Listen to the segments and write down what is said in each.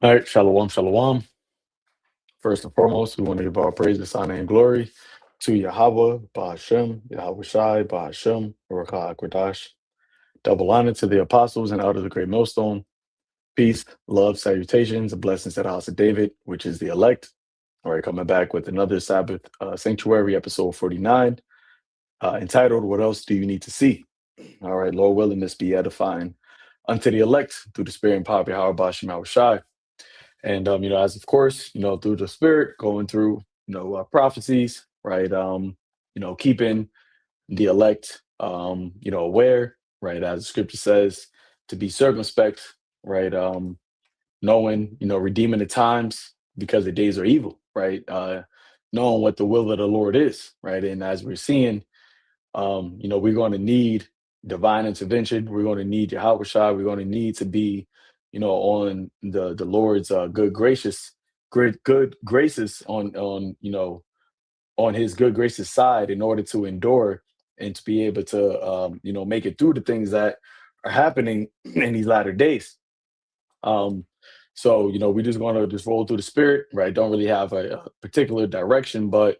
All right, shalom, shalom. First and foremost, we want to give our praises, honor, and glory to Yahweh, Ba'ashem, Yahweh Shai, Ba'ashem, Barakah Akwadash. Double honor to the apostles and out of the great millstone. Peace, love, salutations, and blessings to the house of David, which is the elect. All right, coming back with another Sabbath Sanctuary, episode 49, entitled, What Else Do You Need to See? All right, Lord willing, this be edifying unto the elect through the spirit and power of Yahweh, Ba'ashem, Yahweh Shai. And as of course, through the spirit, going through, prophecies, right? Keeping the elect, aware, right? As the scripture says, to be circumspect, right? Knowing, redeeming the times because the days are evil, right? Knowing what the will of the Lord is, right? And as we're seeing, we're going to need divine intervention. We're going to need Yahweh Shai. We're going to need to be, on the Lord's good graces on His good gracious side in order to endure and to be able to make it through the things that are happening in these latter days. Um, so we're just going to just roll through the spirit, right? Don't really have a particular direction, but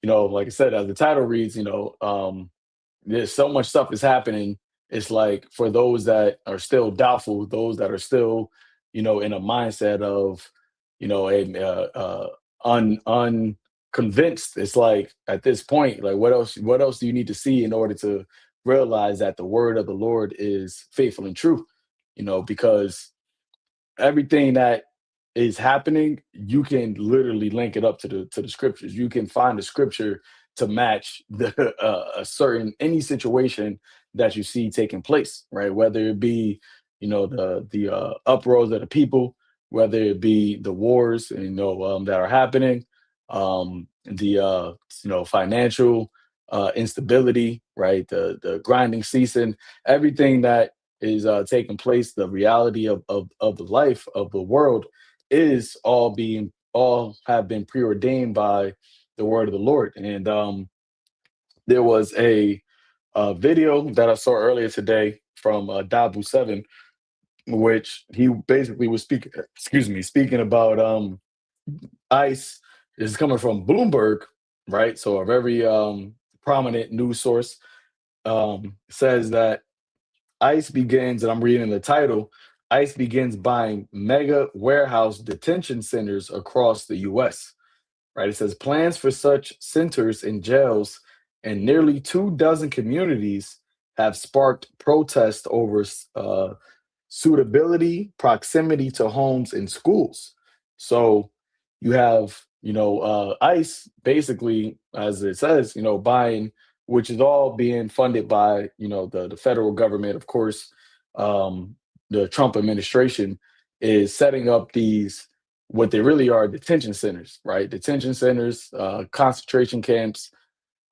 like I said, as the title reads, there's so much stuff is happening. It's like for those that are still doubtful, those that are still, in a mindset of, a unconvinced. It's like at this point, like what else? What else do you need to see in order to realize that the word of the Lord is faithful and true? Because everything that is happening, you can literally link it up to the scriptures. You can find the scripture to match the a certain any situation that you see taking place, right? Whether it be the uproars of the people, whether it be the wars that are happening, the financial instability, right? The grinding season, everything that is taking place, the reality of the life of the world is all have been preordained by the word of the Lord. And there was a video that I saw earlier today from Dabu Seven, which he basically was speaking about ICE. Is coming from Bloomberg, right? So a very prominent news source says that ICE begins, and I'm reading the title, ICE begins buying mega warehouse detention centers across the US, right? It says plans for such centers in jails and nearly 2 dozen communities have sparked protests over suitability, proximity to homes and schools. So you have, ICE basically, as it says, buying, which is all being funded by, the federal government, of course. The Trump administration is setting up these, what they really are, detention centers, right? Detention centers, concentration camps.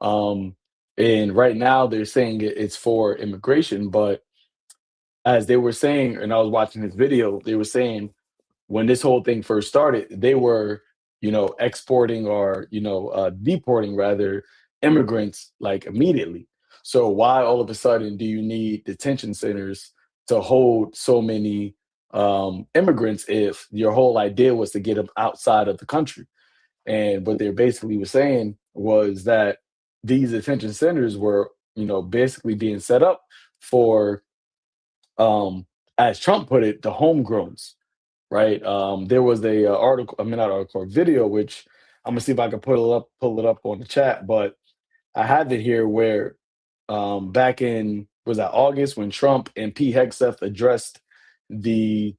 Um, and right now they're saying it's for immigration, but as they were saying, and I was watching this video, they were saying when this whole thing first started, they were, exporting or, deporting rather immigrants like immediately. So why all of a sudden do you need detention centers to hold so many immigrants if your whole idea was to get them outside of the country? And what they basically were saying was that these detention centers were, basically being set up for, as Trump put it, the homegrowns, right? There was a article, I mean not article, a video, which I'm gonna see if I can pull it up on the chat, but I have it here where back in was that August when Trump and Pete Hegseth addressed the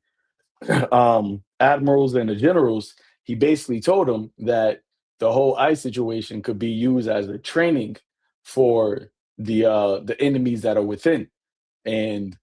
admirals and the generals, he basically told them that the whole ICE situation could be used as a training for the enemies that are within. And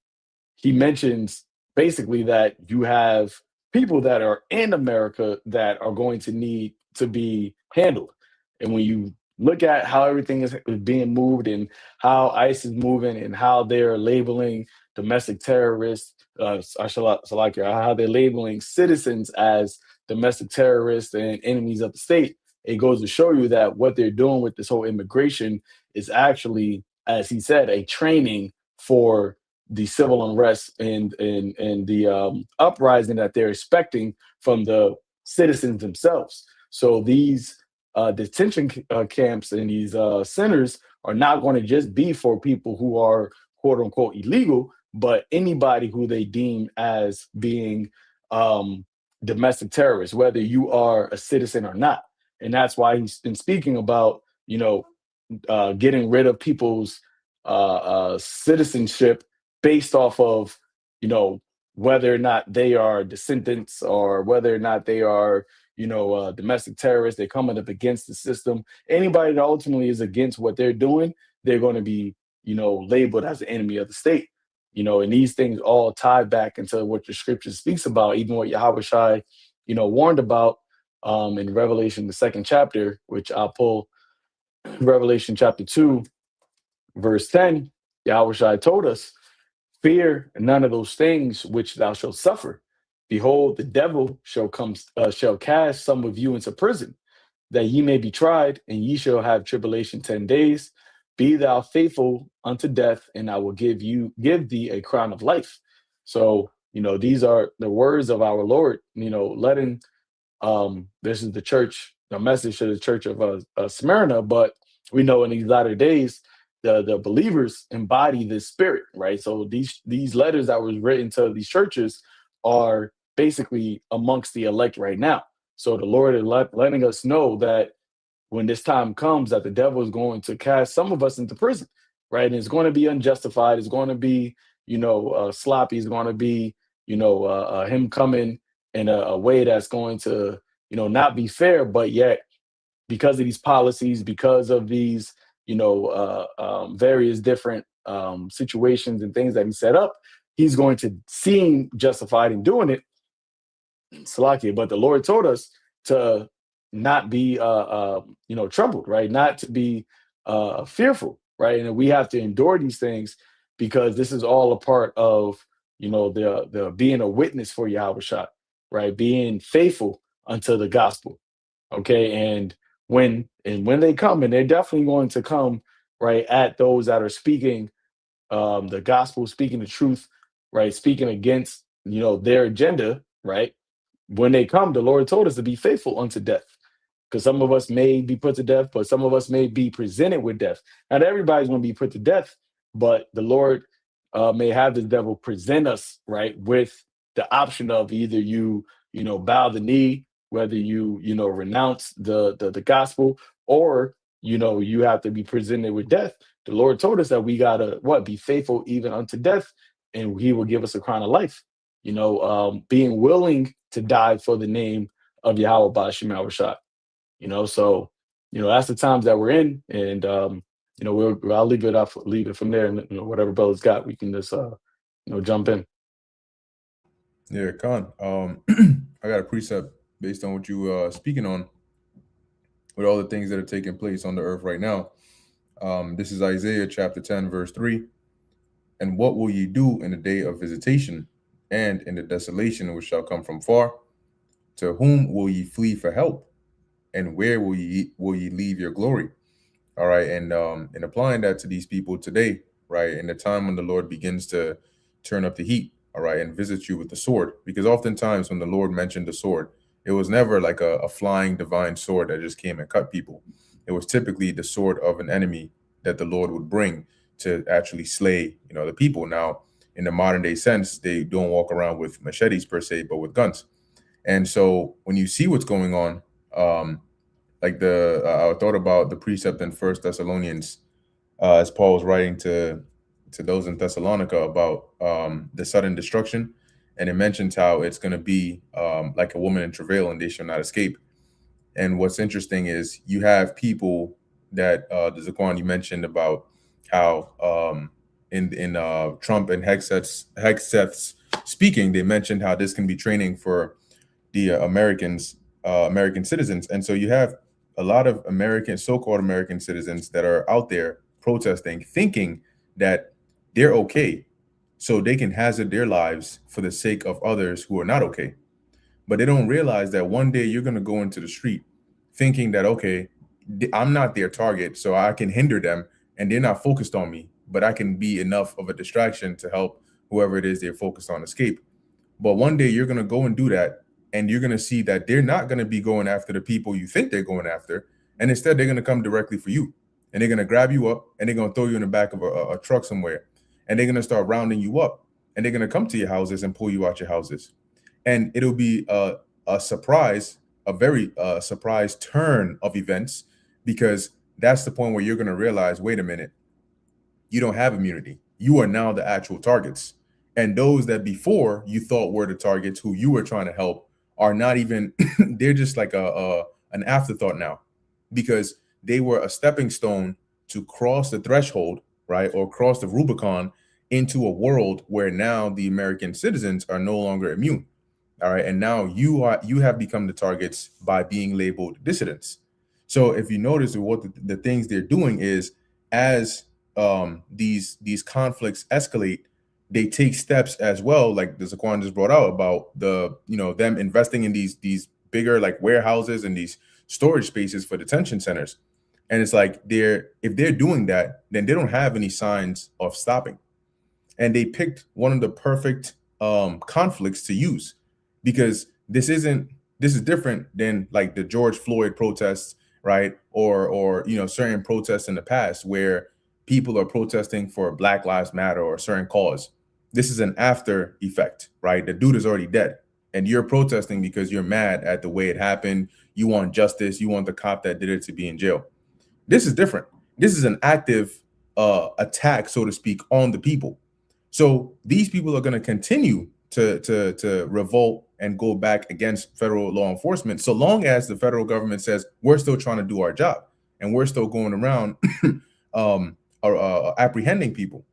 he mentions basically that you have people that are in America that are going to need to be handled. And when you look at how everything is being moved and how ICE is moving and how they're labeling domestic terrorists, how they're labeling citizens as domestic terrorists and enemies of the state, it goes to show you that what they're doing with this whole immigration is actually, as he said, a training for the civil unrest and the uprising that they're expecting from the citizens themselves. So these detention camps and these centers are not going to just be for people who are quote unquote illegal, but anybody who they deem as being domestic terrorists, whether you are a citizen or not. And that's why he's been speaking about, getting rid of people's citizenship based off of, you know, whether or not they are descendants or whether or not they are, domestic terrorists. They're coming up against the system. Anybody that ultimately is against what they're doing, they're going to be, labeled as an enemy of the state. And these things all tie back into what the scripture speaks about, even what Yahweh Shai, warned about in Revelation, the second chapter, which I'll pull Revelation chapter 2, verse 10. Yahweh Shai told us, fear none of those things which thou shalt suffer. Behold, the devil shall cast some of you into prison, that ye may be tried, and ye shall have tribulation 10 days. Be thou faithful unto death, and I will give thee a crown of life. So, these are the words of our Lord, letting this is the church, the message to the church of Smyrna, but we know in these latter days, the believers embody this spirit, right? So these letters that was written to these churches are basically amongst the elect right now. So the Lord is letting us know that when this time comes, that the devil is going to cast some of us into prison, right? And it's going to be unjustified. It's going to be, sloppy. It's going to be, him coming in a way that's going to, not be fair, but yet because of these policies, because of these, various different situations and things that he set up, he's going to seem justified in doing it. Salakia, but the Lord told us to not be, troubled, right? Not to be fearful, right? And we have to endure these things because this is all a part of, the being a witness for Yahweh Shai, right? Being faithful unto the gospel, okay? And when they come, and they're definitely going to come, right, at those that are speaking the gospel, speaking the truth, right, speaking against, their agenda, right? When they come, the Lord told us to be faithful unto death. Because some of us may be put to death, but some of us may be presented with death. Not everybody's going to be put to death, but the Lord may have the devil present us, right, with the option of either bow the knee, whether you renounce the gospel, or you have to be presented with death. The Lord told us that we gotta be faithful even unto death, and He will give us a crown of life. Being willing to die for the name of Yahweh Bashim Shai. So that's the times that we're in, and I'll leave it from there, and whatever brothers got, we can just jump in. Yeah, Khan. I got a precept based on what you speaking on, with all the things that are taking place on the earth right now. This is Isaiah chapter 10, verse 3. And what will ye do in the day of visitation, and in the desolation which shall come from far? To whom will ye flee for help? And where will ye leave your glory? All right, and applying that to these people today, right, in the time when the Lord begins to turn up the heat, all right, and visit you with the sword, because oftentimes when the Lord mentioned the sword, it was never like a flying divine sword that just came and cut people. It was typically the sword of an enemy that the Lord would bring to actually slay, the people. Now, in the modern day sense, they don't walk around with machetes per se, but with guns. And so when you see what's going on, like I thought about the precept in First Thessalonians, as Paul was writing to those in Thessalonica about the sudden destruction, and it mentions how it's going to be like a woman in travail, and they shall not escape. And what's interesting is you have people that the Zaquan you mentioned about how in Trump and Hegseth's speaking, they mentioned how this can be training for the American citizens. And so you have a lot of so-called American citizens that are out there protesting, thinking that they're okay, so they can hazard their lives for the sake of others who are not okay. But they don't realize that one day you're going to go into the street thinking that, okay, I'm not their target, so I can hinder them and they're not focused on me, but I can be enough of a distraction to help whoever it is they're focused on escape. But one day you're going to go and do that, and you're going to see that they're not going to be going after the people you think they're going after. And instead, they're going to come directly for you. And they're going to grab you up and they're going to throw you in the back of a truck somewhere. And they're going to start rounding you up. And they're going to come to your houses and pull you out your houses. And it'll be a surprise, a very surprise turn of events, because that's the point where you're going to realize, wait a minute, you don't have immunity. You are now the actual targets. And those that before you thought were the targets who you were trying to help are not even, they're just like an afterthought now, because they were a stepping stone to cross the threshold, right? Or cross the Rubicon into a world where now the American citizens are no longer immune. All right. And now you have become the targets by being labeled dissidents. So if you notice what the things they're doing is, as these conflicts escalate, they take steps as well, like the Zaquan just brought out about the, them investing in these bigger like warehouses and these storage spaces for detention centers. And it's like if they're doing that, then they don't have any signs of stopping. And they picked one of the perfect conflicts to use, because this is different than like the George Floyd protests, right? Or certain protests in the past where people are protesting for Black Lives Matter or a certain cause. This is an after effect, right? The dude is already dead, and you're protesting because you're mad at the way it happened. You want justice. You want the cop that did it to be in jail. This is different. This is an active attack, so to speak, on the people. So these people are going to continue to revolt and go back against federal law enforcement, so long as the federal government says we're still trying to do our job and we're still going around apprehending people.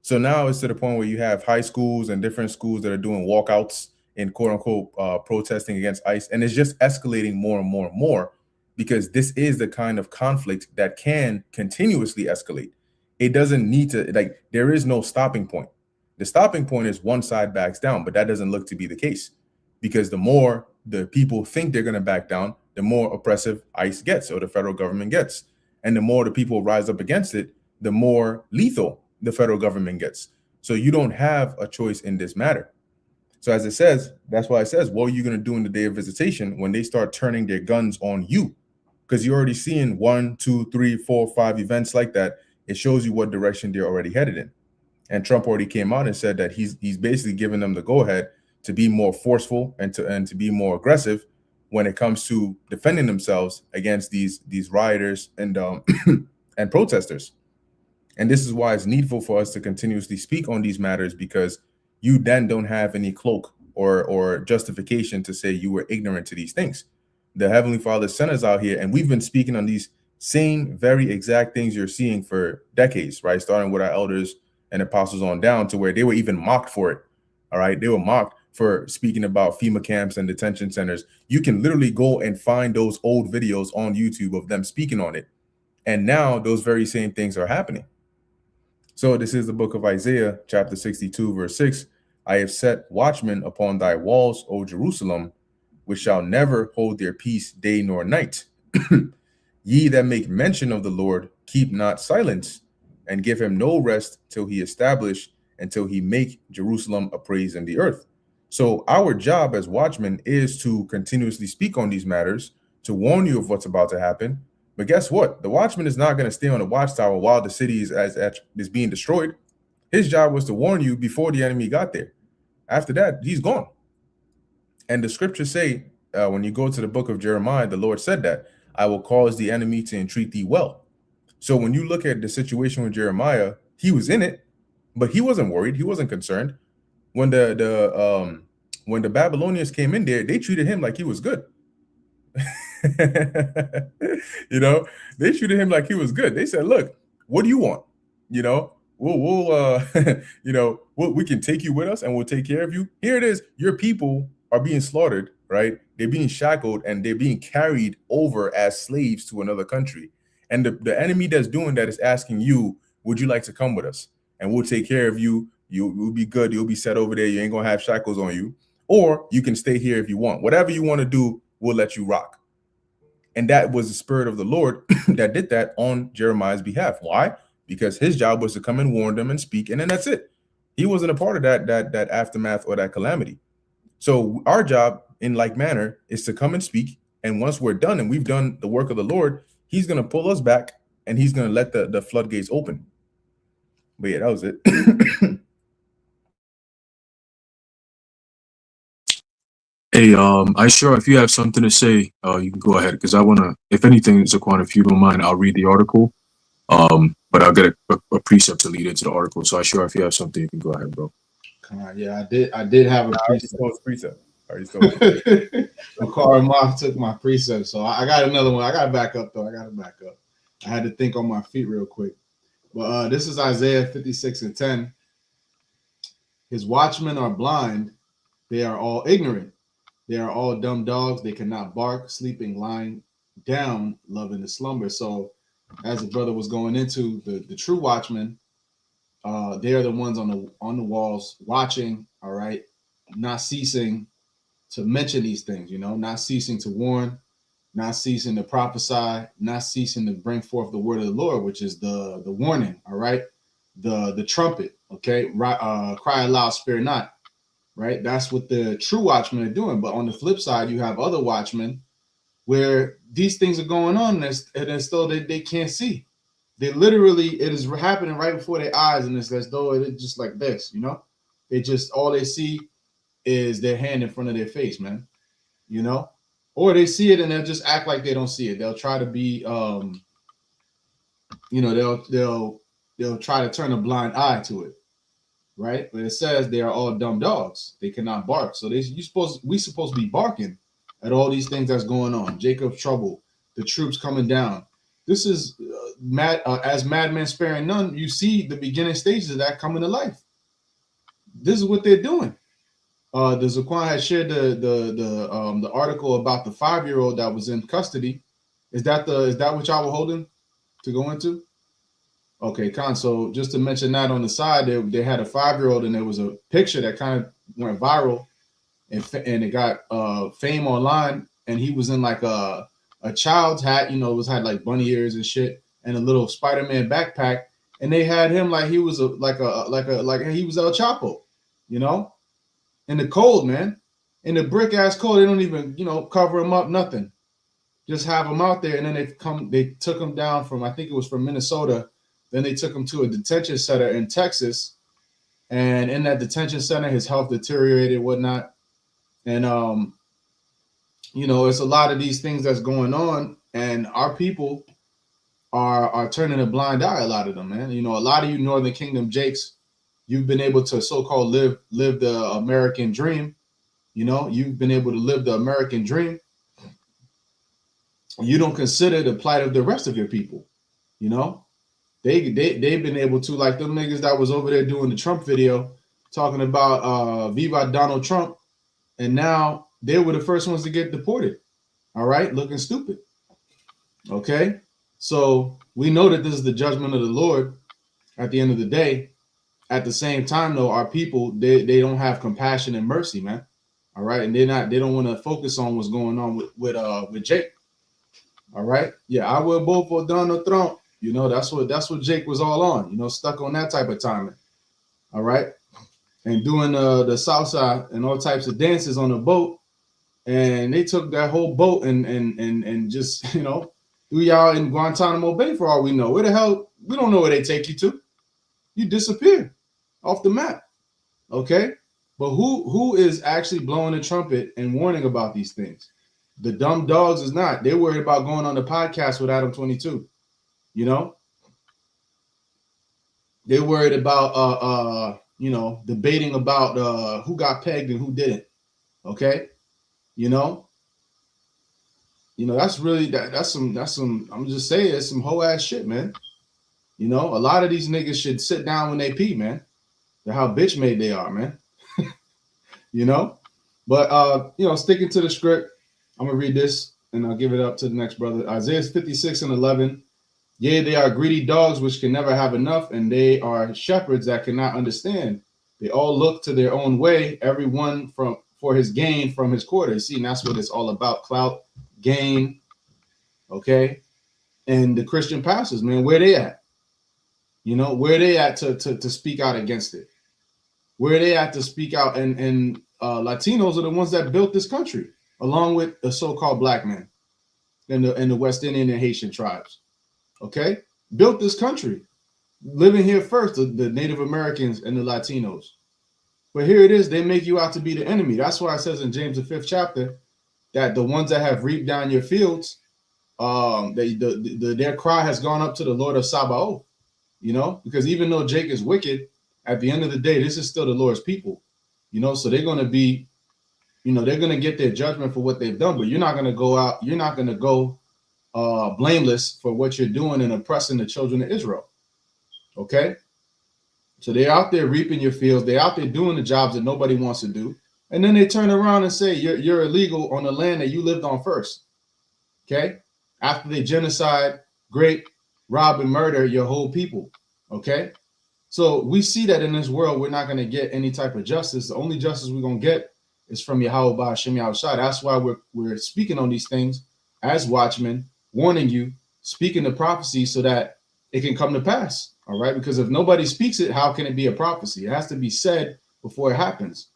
So now it's to the point where you have high schools and different schools that are doing walkouts and quote unquote protesting against ICE, and it's just escalating more and more and more, because this is the kind of conflict that can continuously escalate. It doesn't need to, like, there is no stopping point. The stopping point is one side backs down, but that doesn't look to be the case, because the more the people think they're going to back down, the more oppressive ICE gets, or the federal government gets. And the more the people rise up against it, the more lethal the federal government gets. So you don't have a choice in this matter. So as it says, that's why it says, what are you going to do in the day of visitation when they start turning their guns on you? Because you're already seeing 1, 2, 3, 4, 5 events like that. It shows you what direction they're already headed in. And Trump already came out and said that he's basically giving them the go-ahead to be more forceful and to be more aggressive when it comes to defending themselves against these rioters and and protesters. And this is why it's needful for us to continuously speak on these matters, because you then don't have any cloak or justification to say you were ignorant to these things. The Heavenly Father sent us out here, and we've been speaking on these same very exact things you're seeing for decades, right? Starting with our elders and apostles on down, to where they were even mocked for it. All right. They were mocked for speaking about FEMA camps and detention centers. You can literally go and find those old videos on YouTube of them speaking on it. And now those very same things are happening. So this is the book of Isaiah, chapter 62, verse 6. I have set watchmen upon thy walls, O Jerusalem, which shall never hold their peace day nor night. Ye that make mention of the Lord, keep not silence, and give him no rest till he establish, until he make Jerusalem a praise in the earth. So our job as watchmen is to continuously speak on these matters, to warn you of what's about to happen. But guess what? The watchman is not going to stay on the watchtower while the city is being destroyed. His job was to warn you before the enemy got there. After that, he's gone. And the scriptures say, when you go to the book of Jeremiah, the Lord said that I will cause the enemy to entreat thee well. So when you look at the situation with Jeremiah, he was in it, but he wasn't worried. He wasn't concerned. When the Babylonians came in there, they treated him like he was good. They treated him like he was good. They said, look, what do you want? We can take you with us and we'll take care of you. Here it is. Your people are being slaughtered, right? They're being shackled and they're being carried over as slaves to another country. And the enemy that's doing that is asking you, would you like to come with us? And we'll take care of you. You'll be good. You'll be set over there. You ain't going to have shackles on you. Or you can stay here if you want. Whatever you want to do, we'll let you rock. And that was the Spirit of the Lord that did that on Jeremiah's behalf. Why? Because his job was to come and warn them and speak, and then that's it. He wasn't a part of that aftermath or that calamity. So our job, in like manner, is to come and speak. And once we're done and we've done the work of the Lord, He's gonna pull us back and He's gonna let the floodgates open. But yeah, that was it. Hey, I sure if you have something to say, you can go ahead because I wanna. If anything, Zaquan, if you don't mind, I'll read the article. But I'll get a precept to lead into the article. So I sure if you have something, you can go ahead, bro. Yeah, I did have a precept. I already stole it. Makar Moth took my precept, so I got another one. I got to back up though. I had to think on my feet real quick. But this is Isaiah 56:10. His watchmen are blind; they are all ignorant. They are all dumb dogs. They cannot bark, sleeping, lying down, loving to slumber. So, as the brother was going into the true watchmen, they are the ones on the walls watching. All right, not ceasing to mention these things. Not ceasing to warn, not ceasing to prophesy, not ceasing to bring forth the word of the Lord, which is the warning. All right, the trumpet. Okay, cry aloud, spare not. Right, that's what the true watchmen are doing. But on the flip side, you have other watchmen where these things are going on and as though they can't see. They literally, it is happening right before their eyes, and it's as though it's just like this. They just, all they see is their hand in front of their face, man. Or they see it and they'll just act like they don't see it. They'll try to be they'll try to turn a blind eye to it. Right? But it says they are all dumb dogs. They cannot bark. So we supposed to be barking at all these things that's going on. Jacob's trouble, the troops coming down. This is as madmen sparing none. You see the beginning stages of that coming to life. This is what they're doing. The Zaquan had shared the article about the 5-year-old that was in custody. Is that what y'all were holding to go into? Okay, Khan. So just to mention that on the side, they had a 5-year-old, and there was a picture that kind of went viral, and it got fame online. And he was in like a child's hat, it had like bunny ears and shit, and a little Spider-Man backpack. And they had him like he was like he was El Chapo, in the cold, man, in the brick ass cold. They don't even cover him up, nothing. Just have him out there, and then they took him down from, I think it was from Minnesota. Then they took him to a detention center in Texas, and in that detention center, his health deteriorated, whatnot. And it's a lot of these things that's going on, and our people are turning a blind eye. A lot of them, man. A lot of you Northern Kingdom Jakes, you've been able to so-called live the American dream. You've been able to live the American dream. You don't consider the plight of the rest of your people. They've been able to, like them niggas that was over there doing the Trump video talking about Viva Donald Trump, and now they were the first ones to get deported. All right, looking stupid. Okay, so we know that this is the judgment of the Lord at the end of the day. At the same time, though, our people they don't have compassion and mercy, man. All right, and they don't want to focus on what's going on with Jake. All right, yeah, I will vote for Donald Trump. That's what Jake was all on, stuck on that type of timing. All right. And doing the salsa and all types of dances on the boat. And they took that whole boat and just, threw y'all in Guantanamo Bay for all we know. Where the hell? We don't know where they take you to. You disappear off the map. Okay. But who is actually blowing the trumpet and warning about these things? The dumb dogs is not. They're worried about going on the podcast with Adam 22. They're worried about debating about who got pegged and who didn't. Okay, that's really that's some. I'm just saying, it's some whole ass shit, man. A lot of these niggas should sit down when they pee, man. They're how bitch made they are, man. But sticking to the script, I'm gonna read this and I'll give it up to the next brother. Isaiah 56:11. Yea, they are greedy dogs which can never have enough, and they are shepherds that cannot understand. They all look to their own way, everyone for his gain from his quarter. See, and that's what it's all about: clout, gain, Okay. And the Christian pastors, man, where they at? You know, where they at to speak out against it? Where they at to speak out? And Latinos are the ones that built this country, along with the so-called black men and the West Indian and Haitian tribes. Okay, built this country, living here first, the Native Americans and the Latinos. But here it is, they make you out to be the enemy. That's why it says in James the 5th chapter that the ones that have reaped down your fields, their cry has gone up to the Lord of Sabaoth. You know, because even though Jake is wicked, at the end of the day, this is still the Lord's people. You know, so they're going to be, you know, they're going to get their judgment for what they've done. But you're not going to go out. You're not going to go blameless for what you're doing and oppressing the children of Israel. Okay. So they're out there reaping your fields. They're out there doing the jobs that nobody wants to do. And then they turn around and say you're illegal on the land that you lived on first. Okay. After they genocide, grape, rob, and murder your whole people. Okay. So we see that in this world, we're not going to get any type of justice. The only justice we're going to get is from Yahweh Ba'Shem Yahushua. That's why we're speaking on these things as watchmen, warning you, speaking the prophecy so that it can come to pass. All right. Because if nobody speaks it, how can it be a prophecy? It has to be said before it happens.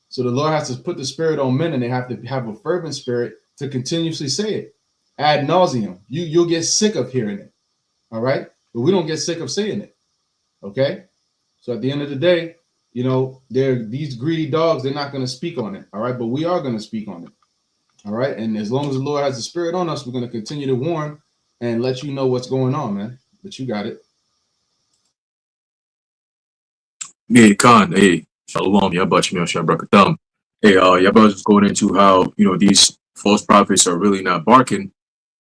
So the Lord has to put the spirit on men, and they have to have a fervent spirit to continuously say it ad nauseum. You'll get sick of hearing it. All right. But we don't get sick of saying it. Okay. So at the end of the day, you know, these greedy dogs, they're not going to speak on it. All right. But we are going to speak on it. All right. And as long as the Lord has the spirit on us, we're going to continue to warn and let you know what's going on, man. But you got it. Hey, Khan, hey, Shalom, Yabashim, Shabrakadam. Hey, Yabaz was going into how, you know, these false prophets are really not barking.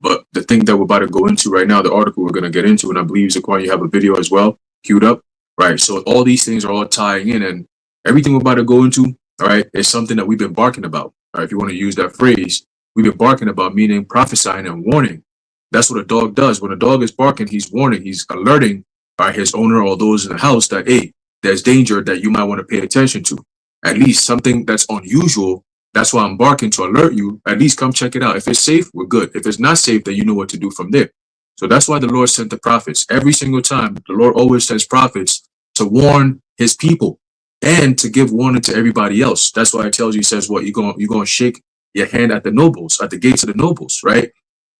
But the thing that we're about to go into right now, the article we're going to get into, and I believe, Zaquan, you have a video as well queued up, right? So all these things are all tying in, and everything we're about to go into, all right, is something that we've been barking about. All right, if you want to use that phrase, we've been barking about, meaning prophesying and warning. That's what a dog does. When a dog is barking, he's warning, he's alerting his owner or those in the house that, hey, there's danger that you might want to pay attention to. At least something that's unusual. That's why I'm barking to alert you. At least come check it out. If it's safe, we're good. If it's not safe, then you know what to do from there. So that's why the Lord sent the prophets. Every single time, the Lord always sends prophets to warn his people and to give warning to everybody else. That's why it tells you, he says, what, you're going to shake your hand at the nobles, at the gates of the nobles, right?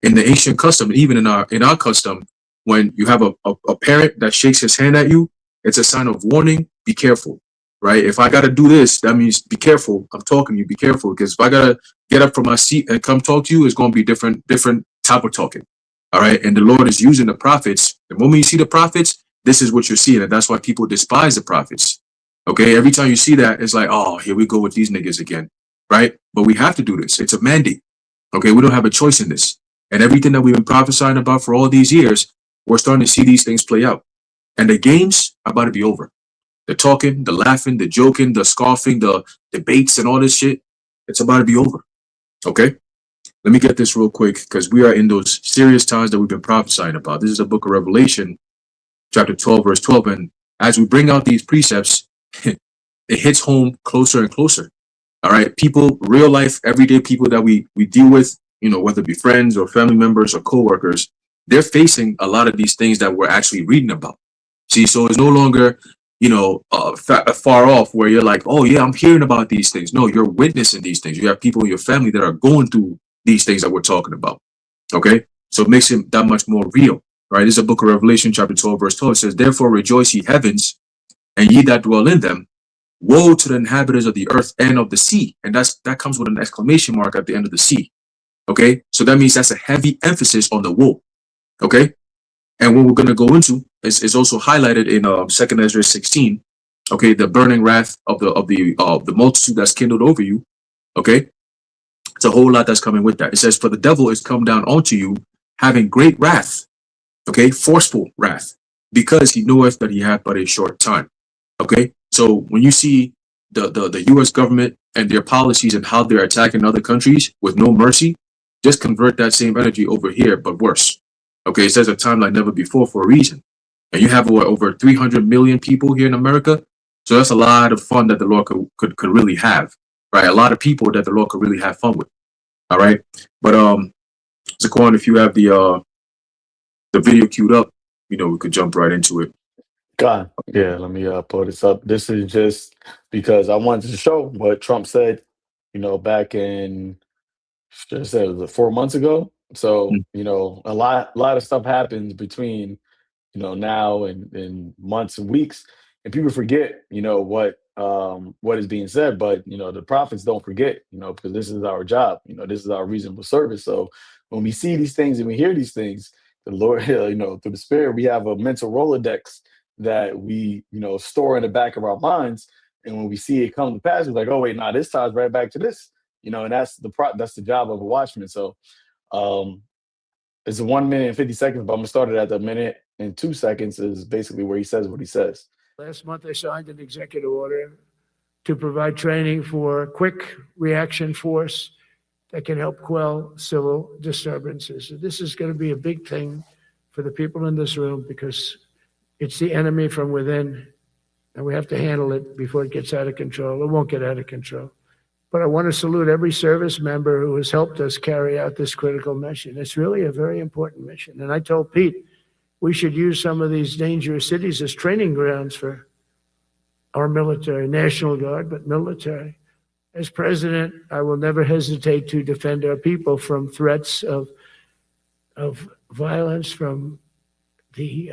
In the ancient custom, even in our custom, when you have a parent that shakes his hand at you, it's a sign of warning. Be careful, right? If I got to do this, that means be careful. I'm talking to you. Be careful, because if I got to get up from my seat and come talk to you, it's going to be different type of talking. All right. And the Lord is using the prophets. The moment you see the prophets, this is what you're seeing. And that's why people despise the prophets. Okay. Every time you see that, it's like, oh, here we go with these niggas again. Right. But we have to do this. It's a mandate. Okay. We don't have a choice in this. And everything that we've been prophesying about for all these years, we're starting to see these things play out. And the games are about to be over. The talking, the laughing, the joking, the scoffing, the debates and all this shit, it's about to be over. Okay? Let me get this real quick, because we are in those serious times that we've been prophesying about. This is the book of Revelation, chapter 12, verse 12. And as we bring out these precepts, it hits home closer and closer. All right? People, real life, everyday people that we deal with, you know, whether it be friends or family members or co-workers, they're facing a lot of these things that we're actually reading about. See, so it's no longer, you know, far off where you're like, oh, yeah, I'm hearing about these things. No, you're witnessing these things. You have people in your family that are going through these things that we're talking about. Okay, so it makes it that much more real, right? This is a book of Revelation, chapter 12, verse 12. It says, therefore rejoice, ye heavens, and ye that dwell in them. Woe to the inhabitants of the earth and of the sea. And that comes with an exclamation mark at the end of the sea. Okay, so that means that's a heavy emphasis on the woe. Okay. And what we're going to go into is also highlighted in 2 Ezra 16. Okay, the burning wrath of the multitude that's kindled over you. Okay, it's a whole lot that's coming with that. It says, for the devil is come down onto you, having great wrath. Okay, forceful wrath, because he knoweth that he hath but a short time. Okay, so when you see the U.S. government and their policies and how they're attacking other countries with no mercy, just convert that same energy over here, but worse. Okay, it says a time like never before for a reason. And you have over 300 million people here in America. So that's a lot of fun that the Lord could really have, right? A lot of people that the Lord could really have fun with. All right. But Zaquan, if you have the video queued up, we could jump right into it. God, yeah, let me pull this up. This is just because I wanted to show what Trump said, back in, should I say, was it 4 months ago? So, Mm. a lot of stuff happens between now and months and weeks, and people forget, what is being said. But the prophets don't forget, because this is our job. This is our reasonable service. So when we see these things and we hear these things, the Lord, through the Spirit, we have a mental Rolodex that we, store in the back of our minds. And when we see it come to pass, we're like, oh wait, nah, this ties right back to this. And that's the job of a watchman. So um it's a 1 minute and 50 seconds, but I'm gonna start it at the minute and 2 seconds is basically where he says what he says. Last month, I signed an executive order to provide training for quick reaction force that can help quell civil disturbances. This is going to be a big thing for the people in this room because it's the enemy from within, and we have to handle it before it gets out of control. It won't get out of control. But I want to salute every service member who has helped us carry out this critical mission. It's really a very important mission. And I told Pete, we should use some of these dangerous cities as training grounds for our military, National Guard, but military. As president, I will never hesitate to defend our people from threats of violence, from the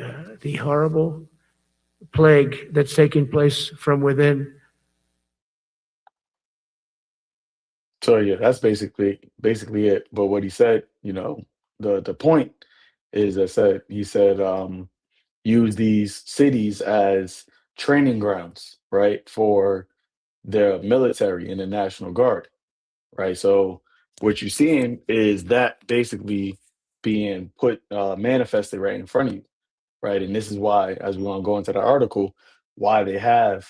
horrible plague that's taking place from within. So yeah, that's basically it. But what he said, the point is that he said use these cities as training grounds, right, for the military and the National Guard, right? So what you're seeing is that basically being put manifested right in front of you, right? And this is why, as we want to go into the article, why they have,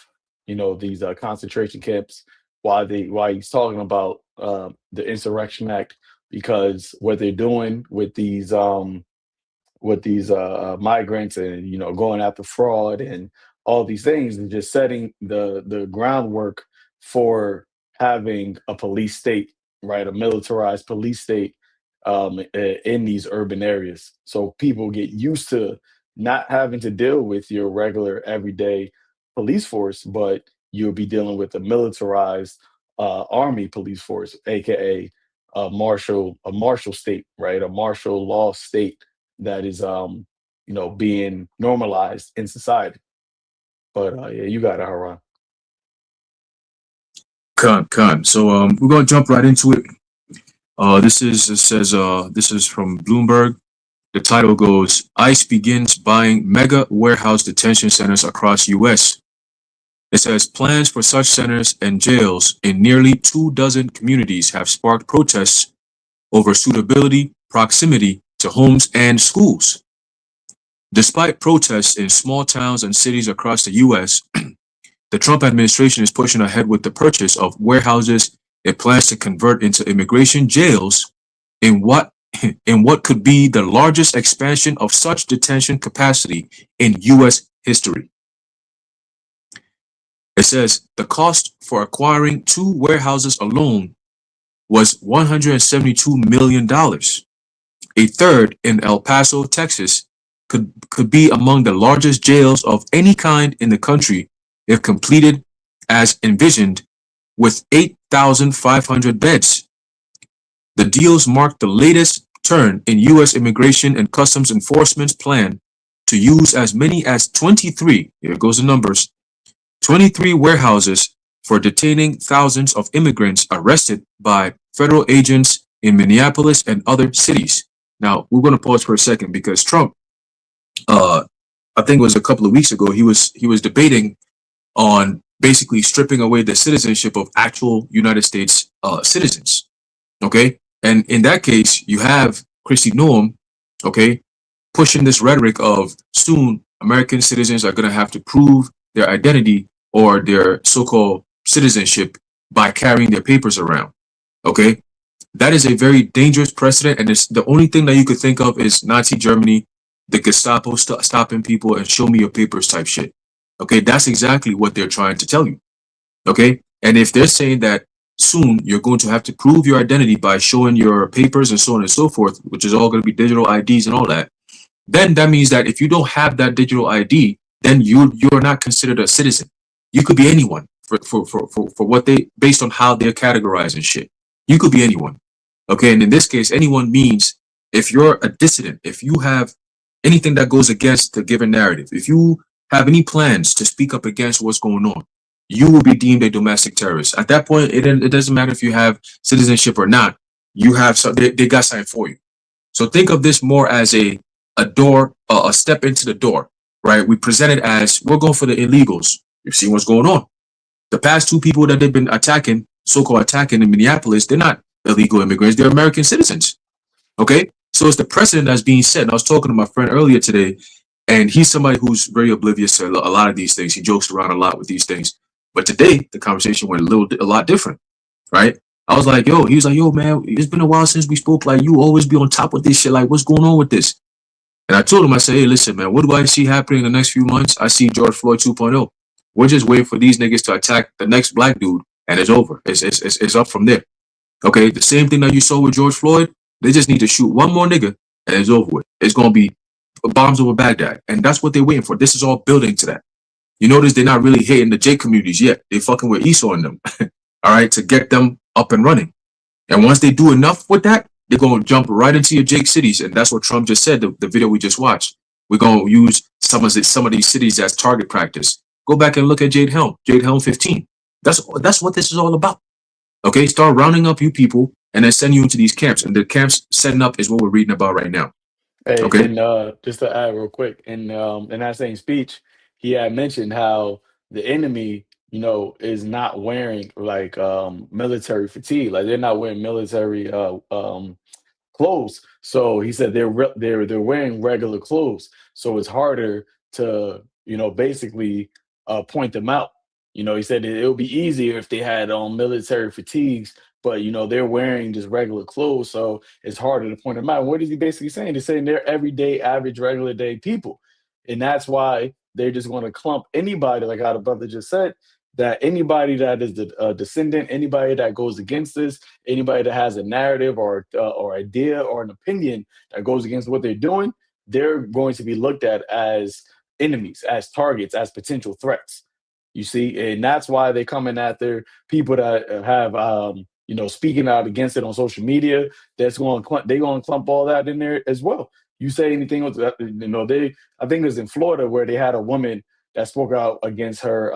these concentration camps, why he's talking about the Insurrection Act, because what they're doing with these migrants and going after fraud and all these things and just setting the groundwork for having a police state, right, a militarized police state in these urban areas, so people get used to not having to deal with your regular everyday police force, but you'll be dealing with a militarized army police force, aka a martial state, right, a martial law state that is being normalized in society. But yeah, you got it, Haran. Con. So we're gonna jump right into it. This is from Bloomberg. The title goes, ICE begins buying mega warehouse detention centers across US. It says plans for such centers and jails in nearly 24 communities have sparked protests over suitability, proximity to homes and schools. Despite protests in small towns and cities across the US, the Trump administration is pushing ahead with the purchase of warehouses it plans to convert into immigration jails in what could be the largest expansion of such detention capacity in US history. It says the cost for acquiring 2 warehouses alone was $172 million. A third in El Paso, Texas, could be among the largest jails of any kind in the country if completed as envisioned, with 8,500 beds. The deals mark the latest turn in U.S. Immigration and Customs Enforcement's plan to use as many as 23, here goes the numbers, 23 warehouses for detaining thousands of immigrants arrested by federal agents in Minneapolis and other cities. Now, we're going to pause for a second because Trump, I think it was a couple of weeks ago, he was debating on basically stripping away the citizenship of actual United States citizens. Okay, and in that case, you have Kristi Noem, okay, pushing this rhetoric of soon American citizens are going to have to prove their identity or their so-called citizenship by carrying their papers around. Okay, that is a very dangerous precedent, and it's the only thing that you could think of is Nazi Germany, the Gestapo stopping people and show me your papers type shit. Okay, that's exactly what they're trying to tell you. Okay, and if they're saying that soon you're going to have to prove your identity by showing your papers and so on and so forth, which is all going to be digital IDs and all that. Then that means that if you don't have that digital ID, then you're not considered a citizen. You could be anyone for what they, based on how they're categorizing shit. You could be anyone. Okay, and in this case, anyone means if you're a dissident, if you have anything that goes against the given narrative, if you have any plans to speak up against what's going on, you will be deemed a domestic terrorist. At that point, it doesn't matter if you have citizenship or not. You have they got something for you. So think of this more as a door, a step into the door, right? We present it as we're going for the illegals. You see what's going on. The past two people that they've been attacking, so-called attacking in Minneapolis, they're not illegal immigrants. They're American citizens. Okay? So it's the precedent that's being set. And I was talking to my friend earlier today, and he's somebody who's very oblivious to a lot of these things. He jokes around a lot with these things. But today, the conversation went a lot different, right? I was like, yo, he was like, yo, man, it's been a while since we spoke. Like, you always be on top of this shit. Like, what's going on with this? And I told him, I said, hey, listen, man, what do I see happening in the next few months? I see George Floyd 2.0. We're just waiting for these niggas to attack the next black dude, and it's over. It's up from there. Okay, the same thing that you saw with George Floyd, they just need to shoot one more nigga, and it's over with. It's going to be bombs over Baghdad, and that's what they're waiting for. This is all building to that. You notice they're not really hitting the J communities yet. They fucking with Esau in them, all right, to get them up and running. And once they do enough with that, they're going to jump right into your Jake cities. And that's what Trump just said, the video we just watched. We're going to use some of these cities as target practice. Go back and look at Jade Helm 15. That's what this is all about. Okay, start rounding up you people and then send you into these camps. And the camps setting up is what we're reading about right now. Hey, Okay. and just to add real quick, in that same speech, he had mentioned how the enemy, is not wearing like military fatigue, like they're not wearing military clothes. So he said they're wearing regular clothes, so it's harder to basically point them out. He said it would be easier if they had on military fatigues, but they're wearing just regular clothes, so it's harder to point them out. What is he basically saying? He's saying they're everyday, average, regular day people, and that's why they're just going to clump anybody, like how the brother just said. That anybody that is the descendant, anybody that goes against this, anybody that has a narrative or idea or an opinion that goes against what they're doing, they're going to be looked at as enemies, as targets, as potential threats. You see, and that's why they're coming after people that have, speaking out against it on social media. They're going to clump all that in there as well. You say anything with, I think it was in Florida where they had a woman that spoke out against her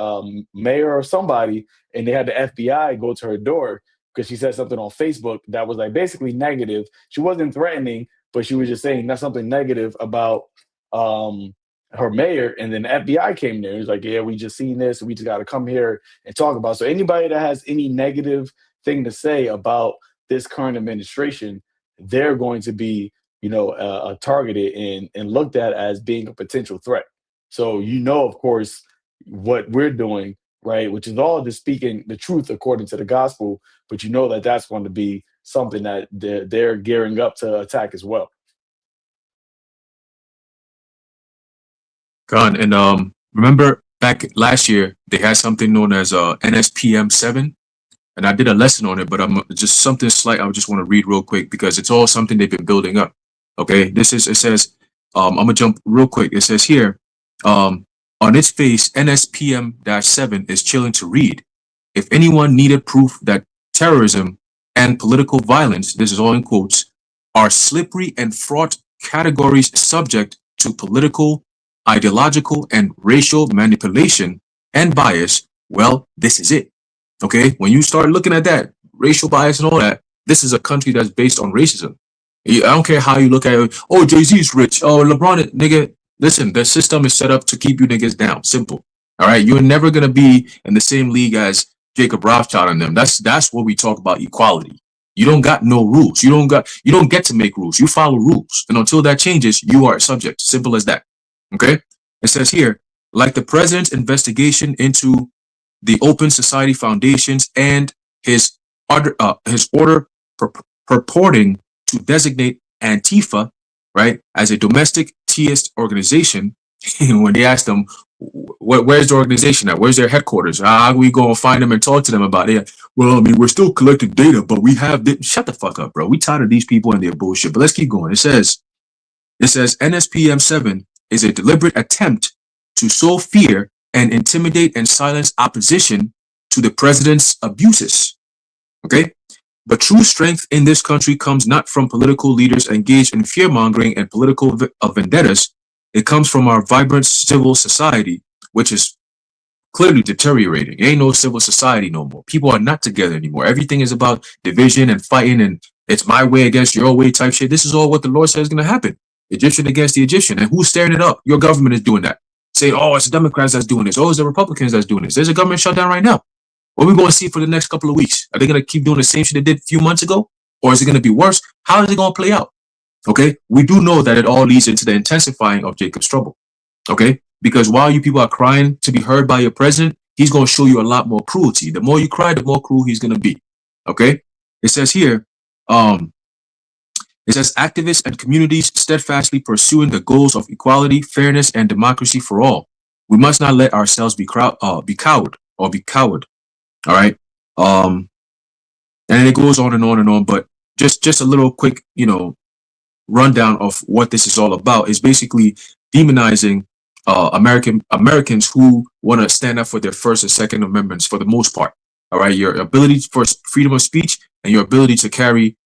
mayor or somebody, and they had the FBI go to her door because she said something on Facebook that was like basically negative. She wasn't threatening, but she was just saying that's something negative about her mayor. And then the FBI came there. It was like, yeah, we just seen this. We just got to come here and talk about it. So anybody that has any negative thing to say about this current administration, they're going to be, targeted and looked at as being a potential threat. So, of course, what we're doing, right, which is all just speaking the truth according to the gospel, but that that's going to be something that they're gearing up to attack as well. Gone. And remember back last year, they had something known as NSPM 7. And I did a lesson on it, but I'm just something slight I just want to read real quick because it's all something they've been building up. Okay, it says, I'm going to jump real quick. It says here, on its face, NSPM-7 is chilling to read. If anyone needed proof that terrorism and political violence, this is all in quotes, are slippery and fraught categories subject to political, ideological, and racial manipulation and bias, well, this is it. Okay, when you start looking at that, racial bias and all that, this is a country that's based on racism. I don't care how you look at it. Oh, Jay-Z's rich. Oh, LeBron, nigga. Listen, the system is set up to keep you niggas down. Simple. All right. You're never going to be in the same league as Jacob Rothschild and them. That's what we talk about equality. You don't got no rules. You don't get to make rules. You follow rules. And until that changes, you are subject. Simple as that. Okay. It says here, like the president's investigation into the Open Society Foundations and his order purporting to designate Antifa, right, as a domestic theist organization. When they asked them, Where's the organization at? Where's their headquarters? How we go and find them and talk to them about it? Well, I mean, we're still collecting data, but we have shut the fuck up, bro. We tired of these people and their bullshit. But let's keep going. It says NSPM-7 is a deliberate attempt to sow fear and intimidate and silence opposition to the president's abuses. Okay? But true strength in this country comes not from political leaders engaged in fear-mongering and political vendettas. It comes from our vibrant civil society, which is clearly deteriorating. Ain't no civil society no more. People are not together anymore. Everything is about division and fighting, and it's my way against your way type shit. This is all what the Lord says is going to happen. Egyptian against the Egyptian. And who's stirring it up? Your government is doing that. Saying, oh, it's the Democrats that's doing this. Oh, it's the Republicans that's doing this. There's a government shutdown right now. What are we going to see for the next couple of weeks? Are they going to keep doing the same shit they did a few months ago? Or is it going to be worse? How is it going to play out? Okay, we do know that it all leads into the intensifying of Jacob's trouble. Okay, because while you people are crying to be heard by your president, he's going to show you a lot more cruelty. The more you cry, the more cruel he's going to be. Okay, it says here, it says activists and communities steadfastly pursuing the goals of equality, fairness, and democracy for all. We must not let ourselves be cowed. All right, and it goes on and on and on. But just a little quick, rundown of what this is all about is basically demonizing Americans who want to stand up for their First and Second Amendments for the most part. All right, your ability for freedom of speech and your ability to carry,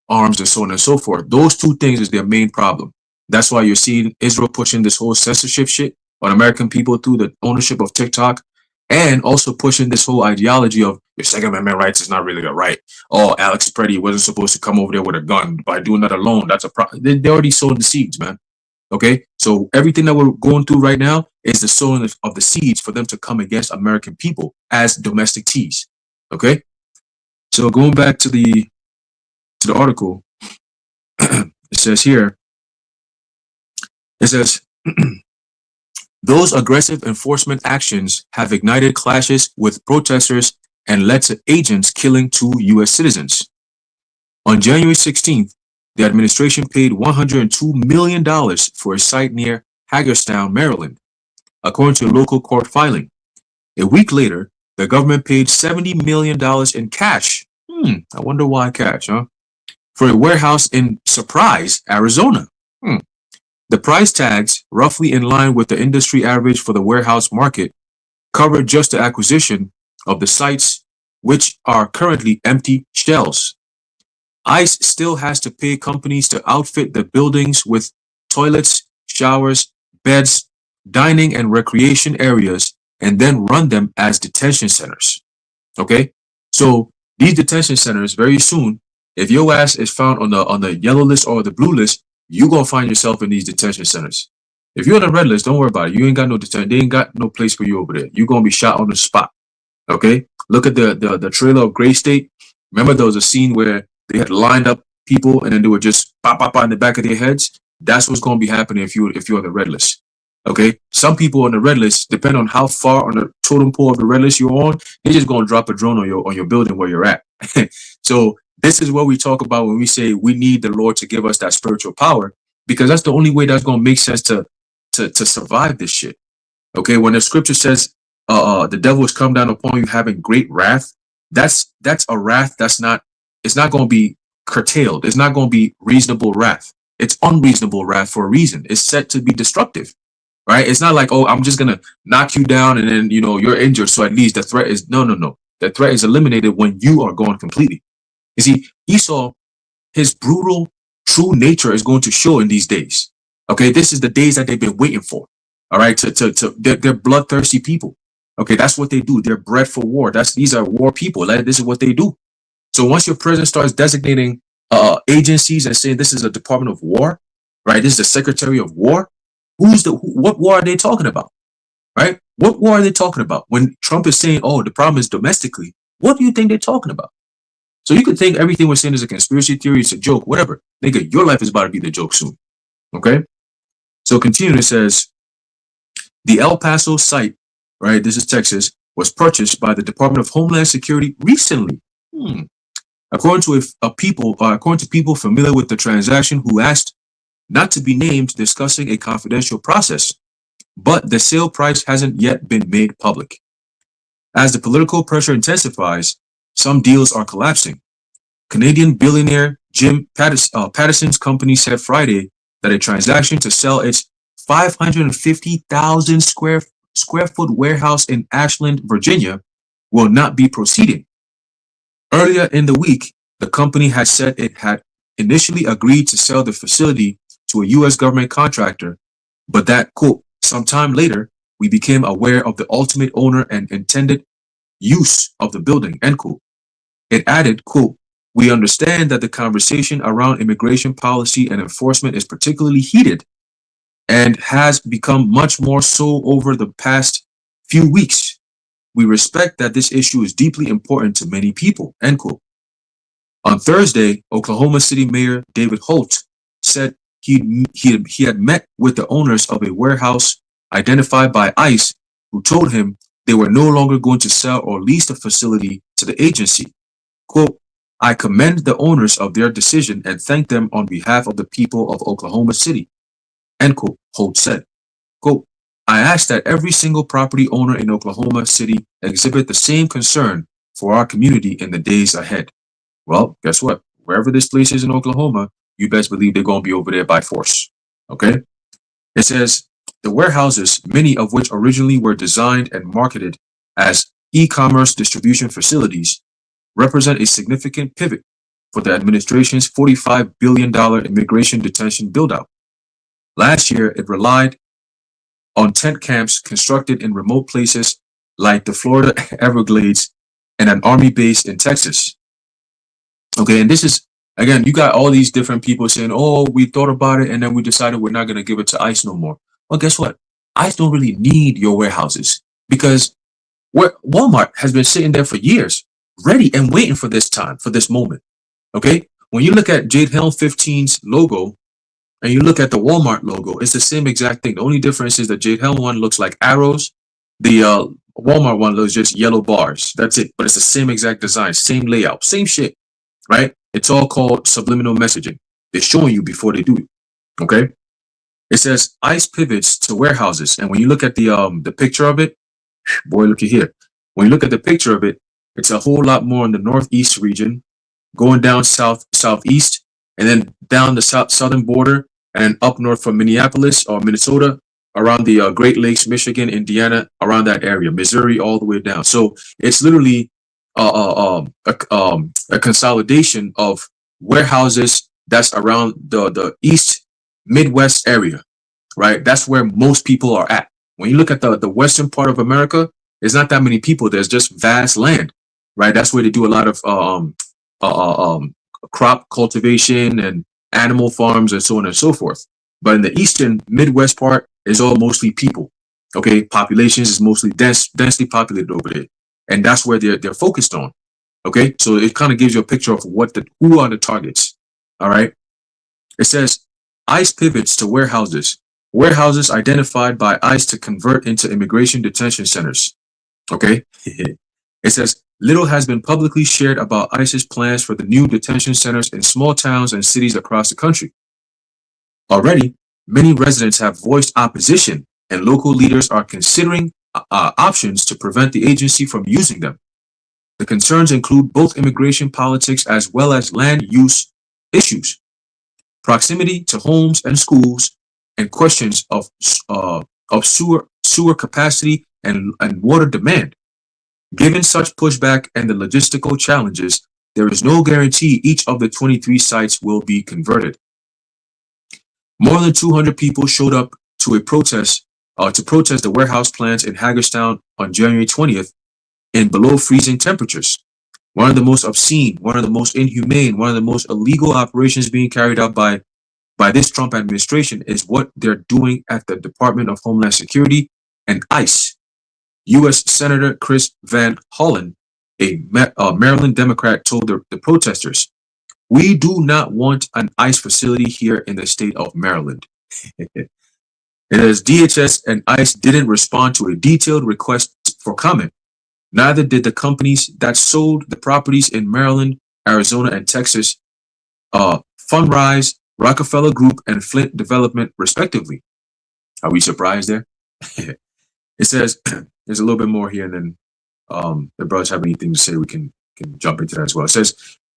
arms and so on and so forth. Those two things is their main problem. That's why you're seeing Israel pushing this whole censorship shit on American people through the ownership of TikTok, and also pushing this whole ideology of your Second Amendment rights is not really a right. Oh, Alex Preddy wasn't supposed to come over there with a gun. By doing that alone, that's a problem. They already sowed the seeds, man. Okay, so everything that we're going through right now is the sowing of the seeds for them to come against American people as domestic teas. Okay, so going back to the article, it says here, it says, those aggressive enforcement actions have ignited clashes with protesters and led to agents killing 2 U.S. citizens. On January 16th, the administration paid $102 million for a site near Hagerstown, Maryland, according to a local court filing. A week later, the government paid $70 million in cash. I wonder why cash, huh? For a warehouse in Surprise, Arizona. The price tags, roughly in line with the industry average for the warehouse market, covered just the acquisition of the sites, which are currently empty shells. ICE still has to pay companies to outfit the buildings with toilets, showers, beds, dining and recreation areas, and then run them as detention centers. Okay? So these detention centers, very soon, if your ass is found on the yellow list or the blue list, you're going to find yourself in these detention centers. If you're on the red list, don't worry about it. You ain't got no detention. They ain't got no place for you over there. You're going to be shot on the spot. Okay? Look at the trailer of Gray State. Remember there was a scene where they had lined up people and then they were just pop in the back of their heads? That's what's going to be happening if you're on the red list. Okay? Some people on the red list, depending on how far on the totem pole of the red list you're on, they're just going to drop a drone on your building where you're at. So this is what we talk about when we say we need the Lord to give us that spiritual power, because that's the only way that's going to make sense to survive this shit. Okay, when the scripture says the devil has come down upon you having great wrath, that's a wrath it's not going to be curtailed. It's not going to be reasonable wrath. It's unreasonable wrath for a reason. It's set to be destructive, right? It's not like, oh, I'm just going to knock you down and then, you're injured. So at least the threat is, no. The threat is eliminated when you are gone completely. You see, Esau, his brutal, true nature is going to show in these days. Okay, this is the days that they've been waiting for. All right, they're bloodthirsty people. Okay, that's what they do. They're bred for war. These are war people. This is what they do. So once your president starts designating agencies and saying this is a Department of War, right? This is the Secretary of War. What war are they talking about? Right? What war are they talking about? When Trump is saying, oh, the problem is domestically, what do you think they're talking about? So you could think everything we're saying is a conspiracy theory, it's a joke, whatever. Nigga, your life is about to be the joke soon. Okay? So continuing, it says, the El Paso site, right, this is Texas, was purchased by the Department of Homeland Security recently. According to people familiar with the transaction who asked not to be named, discussing a confidential process. but the sale price hasn't yet been made public. As the political pressure intensifies, some deals are collapsing. Canadian billionaire Jim Patterson's company said Friday that a transaction to sell its 550,000 square foot warehouse in Ashland, Virginia, will not be proceeding. Earlier in the week, the company had said it had initially agreed to sell the facility to a U.S. government contractor, but that, quote, sometime later, we became aware of the ultimate owner and intended use of the building, end quote. It added, quote, we understand that the conversation around immigration policy and enforcement is particularly heated and has become much more so over the past few weeks. We respect that this issue is deeply important to many people, end quote. On Thursday, Oklahoma City Mayor David Holt said he had met with the owners of a warehouse identified by ICE, who told him they were no longer going to sell or lease the facility to the agency. Quote, I commend the owners of their decision and thank them on behalf of the people of Oklahoma City, end quote, Holt said. Quote, I ask that every single property owner in Oklahoma City exhibit the same concern for our community in the days ahead. Well, guess what? Wherever this place is in Oklahoma, you best believe they're going to be over there by force. Okay? It says, the warehouses, many of which originally were designed and marketed as e-commerce distribution facilities, represent a significant pivot for the administration's $45 billion immigration detention buildout. Last year, it relied on tent camps constructed in remote places like the Florida Everglades and an army base in Texas. Okay, and this is, again, you got all these different people saying, oh, we thought about it and then we decided we're not going to give it to ICE no more. Well, guess what? ICE don't really need your warehouses because Walmart has been sitting there for years, ready and waiting for this time, for this moment. Okay, when you look at Jade Helm 15's logo and you look at the Walmart logo, it's the same exact thing. The only difference is the Jade Helm one looks like arrows. The Walmart one looks just yellow bars. That's it. But it's the same exact design, same layout, same shit, right? It's all called subliminal messaging. They're showing you before they do it. Okay. It says ICE pivots to warehouses. And when you look at the picture of it, boy, looky here. When you look at the picture of it, it's a whole lot more in the northeast region, going down southeast, and then down the southern border, and up north from Minneapolis or Minnesota, around the Great Lakes, Michigan, Indiana, around that area, Missouri, all the way down. So it's literally a consolidation of warehouses that's around the East Midwest area, right? That's where most people are at. When you look at the western part of America, there's not that many people. There's just vast land, right? That's where they do a lot of crop cultivation and animal farms and so on and so forth. But in the eastern Midwest part is all mostly people. Okay, populations is mostly densely populated over there, and that's where they're focused on. Okay, so it kind of gives you a picture of who are the targets. All right, it says ICE pivots to warehouses. Warehouses identified by ICE to convert into immigration detention centers. Okay, it says little has been publicly shared about ICE's plans for the new detention centers in small towns and cities across the country. Already, many residents have voiced opposition, and local leaders are considering options to prevent the agency from using them. The concerns include both immigration politics as well as land use issues, proximity to homes and schools, and questions of sewer capacity and water demand. Given such pushback and the logistical challenges, there is no guarantee each of the 23 sites will be converted. More than 200 people showed up to protest the warehouse plans in Hagerstown on January 20th in below freezing temperatures. One of the most obscene, one of the most inhumane, one of the most illegal operations being carried out by this Trump administration is what they're doing at the Department of Homeland Security and ICE. U.S. Senator Chris Van Hollen, a Maryland Democrat, told the protesters, "We do not want an ICE facility here in the state of Maryland." It says DHS and ICE didn't respond to a detailed request for comment. Neither did the companies that sold the properties in Maryland, Arizona, and Texas, Fundrise, Rockefeller Group, and Flint Development, respectively. Are we surprised there? It says there's a little bit more here, and then the brothers have anything to say, we can jump into that as well. It says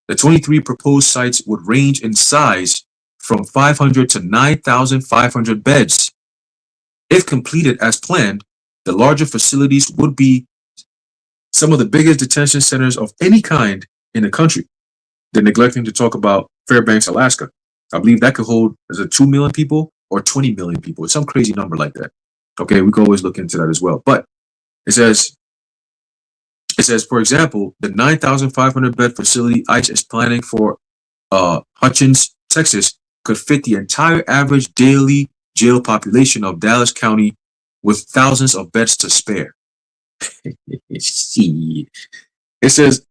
the 23 proposed sites would range in size from 500 to 9,500 beds. If completed as planned, the larger facilities would be some of the biggest detention centers of any kind in the country. They're neglecting to talk about Fairbanks, Alaska. I believe that could hold, is it 2 million people or 20 million people? It's some crazy number like that. Okay, we can always look into that as well. But it says, for example, the 9,500 bed facility ICE is planning for Hutchins, Texas, could fit the entire average daily jail population of Dallas County with thousands of beds to spare. It says,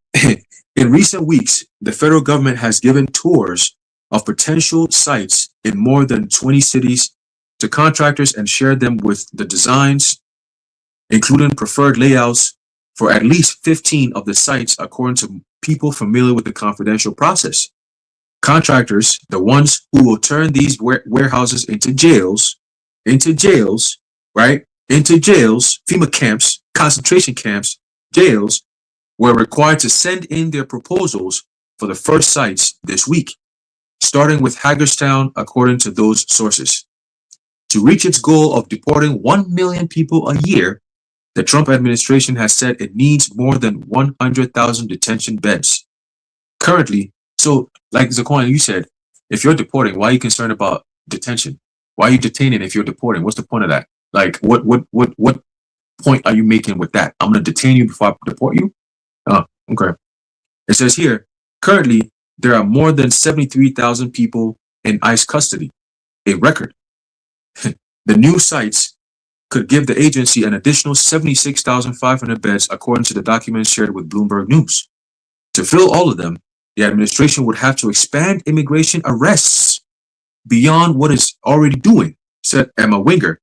in recent weeks, the federal government has given tours of potential sites in more than 20 cities to contractors and shared them with the designs, including preferred layouts for at least 15 of the sites, according to people familiar with the confidential process. Contractors, the ones who will turn these warehouses into jails, right? Into jails, FEMA camps, concentration camps, jails, were required to send in their proposals for the first sites this week, starting with Hagerstown, according to those sources. To reach its goal of deporting 1 million people a year, the Trump administration has said it needs more than 100,000 detention beds. Currently, so like Zaquan, you said, if you're deporting, why are you concerned about detention? Why are you detaining if you're deporting? What's the point of that? Like, what point are you making with that? I'm going to detain you before I deport you? Oh, okay. It says here, currently, there are more than 73,000 people in ICE custody, a record. The new sites could give the agency an additional 76,500 beds, according to the documents shared with Bloomberg News. To fill all of them, the administration would have to expand immigration arrests beyond what it's already doing, said Emma Winger,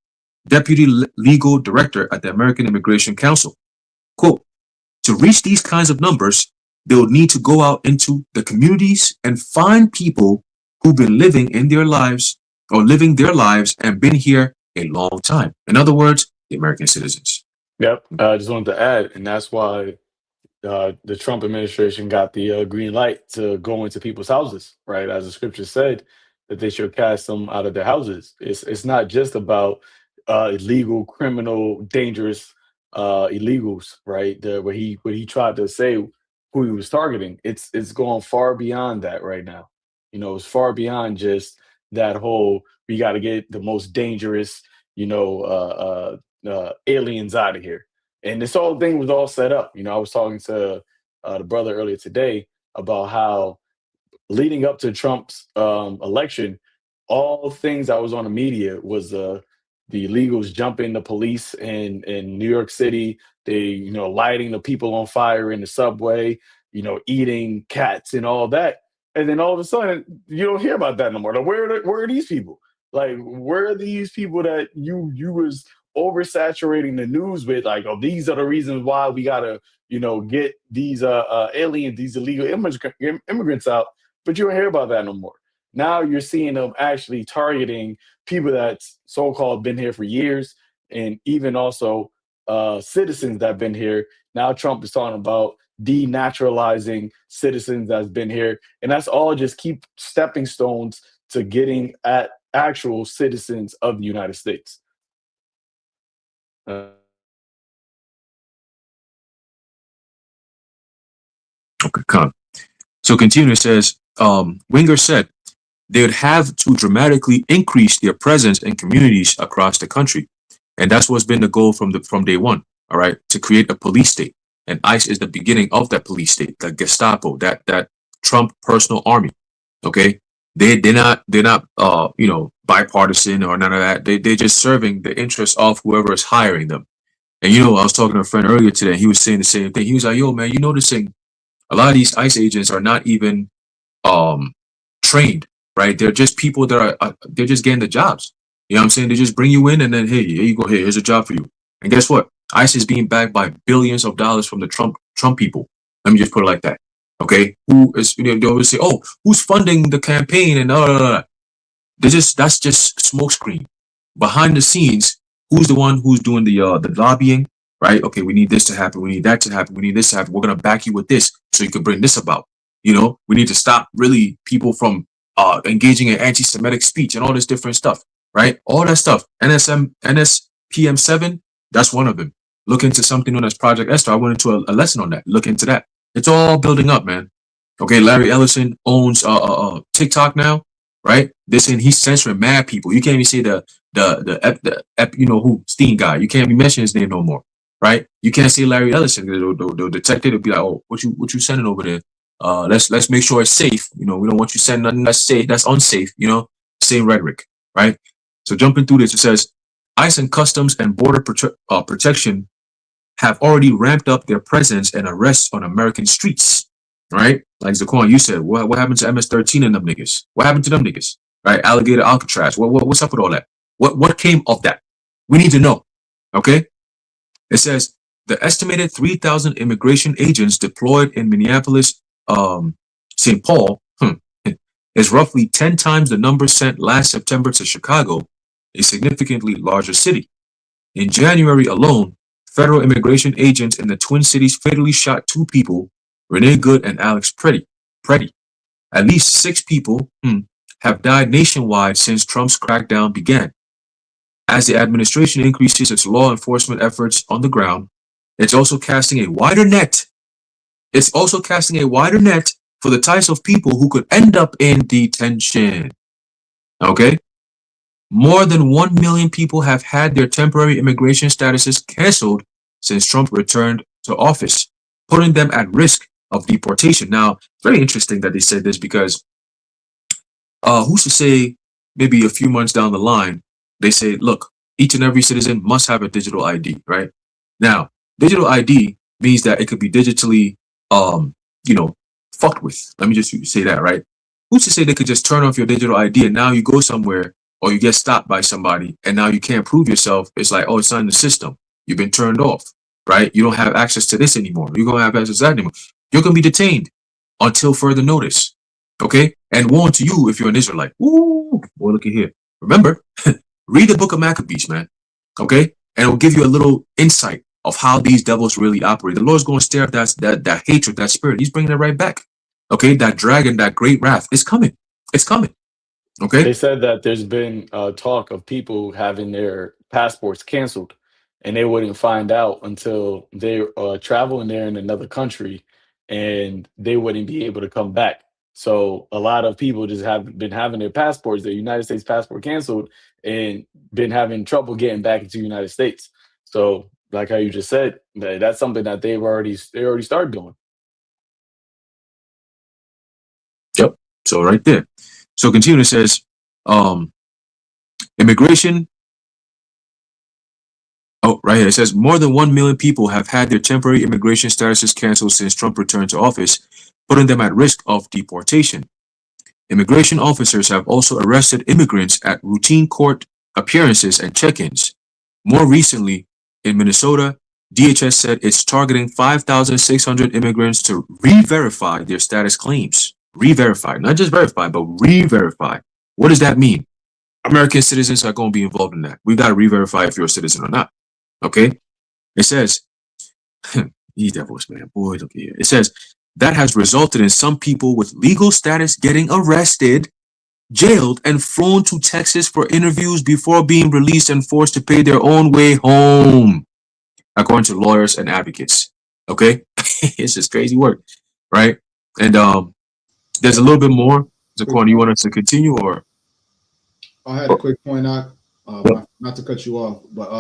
Deputy Legal Director at the American Immigration Council. Quote, to reach these kinds of numbers, they will need to go out into the communities and find people who've been living their lives and been here a long time. In other words, the American citizens. Yep. I just wanted to add, and that's why the Trump administration got the green light to go into people's houses, right? As the scripture said, that they should cast them out of their houses. It's not just about illegal, criminal, dangerous illegals, right? What he tried to say, who he was targeting. It's going far beyond that right now. You know, it's far beyond just that whole. We got to get the most dangerous, aliens out of here. And this whole thing was all set up. You know, I was talking to the brother earlier today about how leading up to Trump's election, all things that was on the media was the illegals jumping the police in New York City. They, lighting the people on fire in the subway, eating cats and all that. And then all of a sudden, you don't hear about that no more. Like, where are these people? Like, where are these people that you was oversaturating the news with? Like, oh, these are the reasons why we gotta, get these aliens, these illegal immigrants out. But you don't hear about that no more. Now you're seeing them actually targeting people that's so-called been here for years, and even also citizens that have been here. Now Trump is talking about denaturalizing citizens that's been here, and that's all just keep stepping stones to getting at actual citizens of the United States. Okay, come. So continue, it says, Winger said they would have to dramatically increase their presence in communities across the country. And that's what's been the goal from day one, all right, to create a police state. And ICE is the beginning of that police state, the Gestapo, that Trump personal army. Okay. They're not bipartisan or none of that. They're just serving the interests of whoever is hiring them. And I was talking to a friend earlier today, he was saying the same thing. He was like, yo, man, noticing a lot of these ICE agents are not even trained, right? They're just people that are they're just getting the jobs. You know what I'm saying? They just bring you in and then, hey, here you go. Hey, here's a job for you. And guess what? ICE is being backed by billions of dollars from the Trump people. Let me just put it like that. Okay? Who is, they always say, oh, who's funding the campaign? And that's just smokescreen. Behind the scenes, Who's the one who's doing the lobbying, right? Okay, we need this to happen. We need that to happen. We need this to happen. We're gonna back you with this so you can bring this about. You know, we need to stop really people from engaging in anti-Semitic speech and all this different stuff, right? All that stuff. NSPM7, that's one of them. Look into something known as Project Esther. I went into a lesson on that. Look into that. It's all building up, man. Okay, Larry Ellison owns TikTok now, right? He's censoring mad people. You can't even say you know who, Steen guy. You can't be mentioning his name no more, right? You can't say Larry Ellison. The detective will be like, oh, what you sending over there? Let's make sure it's safe. You know, we don't want you sending nothing that's safe, that's unsafe. You know, same rhetoric, right? So jumping through this, it says ICE and Customs and Border Protection have already ramped up their presence and arrests on American streets, right? Like Zaquan, you said, what happened to MS-13 and them niggas? What happened to them niggas? Right? Alligator Alcatraz. What's up with all that? What came of that? We need to know. Okay? It says the estimated 3,000 immigration agents deployed in Minneapolis, St. Paul, is roughly 10 times the number sent last September to Chicago, a significantly larger city. In January alone, federal immigration agents in the Twin Cities fatally shot 2 people, Renee Good and Alex Preddy. At least 6 people have died nationwide since Trump's crackdown began. As the administration increases its law enforcement efforts on the ground, it's also casting a wider net. It's also casting a wider net for the types of people who could end up in detention. Okay? More than 1 million people have had their temporary immigration statuses canceled since Trump returned to office, putting them at risk of deportation. Now, it's very interesting that they said this because who's to say maybe a few months down the line, they say, look, each and every citizen must have a digital ID, right? Now, digital ID means that it could be digitally, you know, fucked with. Let me just say that, right? Who's to say they could just turn off your digital ID and now you go somewhere or you get stopped by somebody and now you can't prove yourself. It's like, oh, it's not in the system. You've been turned off, right? You don't have access to this anymore. You don't have access to that anymore. You're going to be detained until further notice, okay? And woe to you if you're an Israelite. Ooh, boy, look at here. Remember, read the book of Maccabees, man, okay? And it will give you a little insight of how these devils really operate. The Lord's going to stare at that hatred, that spirit. He's bringing it right back, okay? That dragon, that great wrath is coming. It's coming, okay? They said that there's been talk of people having their passports canceled, and they wouldn't find out until they traveling there in another country, and they wouldn't be able to come back. So a lot of people just have been having their passports, their United States passport canceled, and been having trouble getting back into the United States. So, like how you just said, that's something that they already started doing. Yep. So right there. So continue, it says, immigration. Oh, right here. It says more than 1 million people have had their temporary immigration statuses canceled since Trump returned to office, putting them at risk of deportation. Immigration officers have also arrested immigrants at routine court appearances and check-ins. More recently, in Minnesota, DHS said it's targeting 5,600 immigrants to re-verify their status claims. Re-verify, not just verify, but re-verify. What does that mean? American citizens are going to be involved in that. We've got to re-verify if you're a citizen or not. Okay? It says, these devils, man, boy, look here. It says, that has resulted in some people with legal status getting arrested, jailed, and flown to Texas for interviews before being released and forced to pay their own way home, according to lawyers and advocates. Okay? It's just crazy work, right? And there's a little bit more. Zaquan, you want us to continue or? I had a quick point out, not to cut you off, but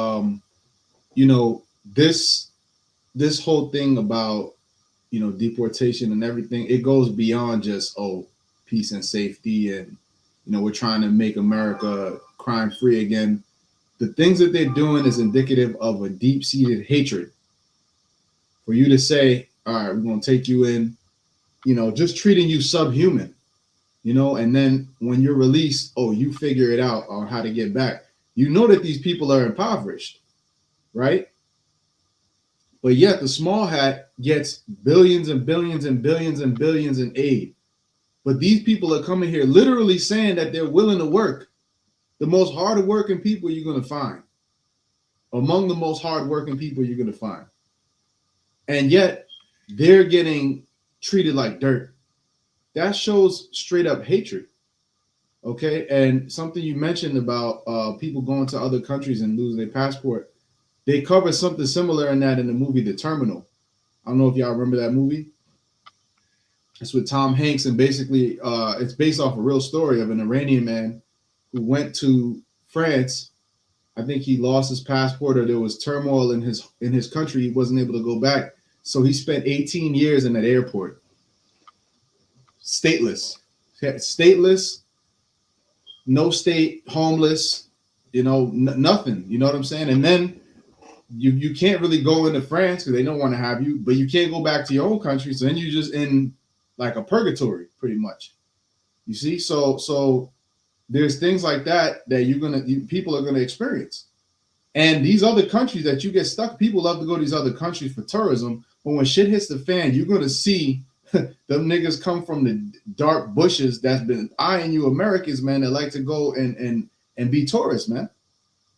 you know, this whole thing about, you know, deportation and everything, it goes beyond just, oh, peace and safety and, you know, we're trying to make America crime free again. The things that they're doing is indicative of a deep-seated hatred. For you to say, all right, we're going to take you in, you know, just treating you subhuman, you know, and then when you're released, oh, you figure it out on how to get back. You know that these people are impoverished, right? But yet the small hat gets billions and billions and billions and billions in aid. But these people are coming here literally saying that they're willing to work. The most hardworking people you're going to find. among the most hardworking people you're gonna find, and yet they're getting treated like dirt. That shows straight up hatred. Okay, and something you mentioned about people going to other countries and losing their passport. They covered something similar in that in the movie The Terminal. I don't know if y'all remember that movie. It's with Tom Hanks, and basically, it's based off a real story of an Iranian man who went to France. I think he lost his passport, or there was turmoil in his country. He wasn't able to go back, so he spent 18 years in that airport, stateless, no state, homeless, nothing. You know what I'm saying? And then you can't really go into France because they don't want to have you, but you can't go back to your own country. So then you're just in like a purgatory, pretty much. You see, so there's things like that people are gonna experience. And these other countries that you get stuck, people love to go to these other countries for tourism. But when shit hits the fan, you're gonna see them niggas come from the dark bushes that's been eyeing you Americans, man, that like to go and be tourists, man.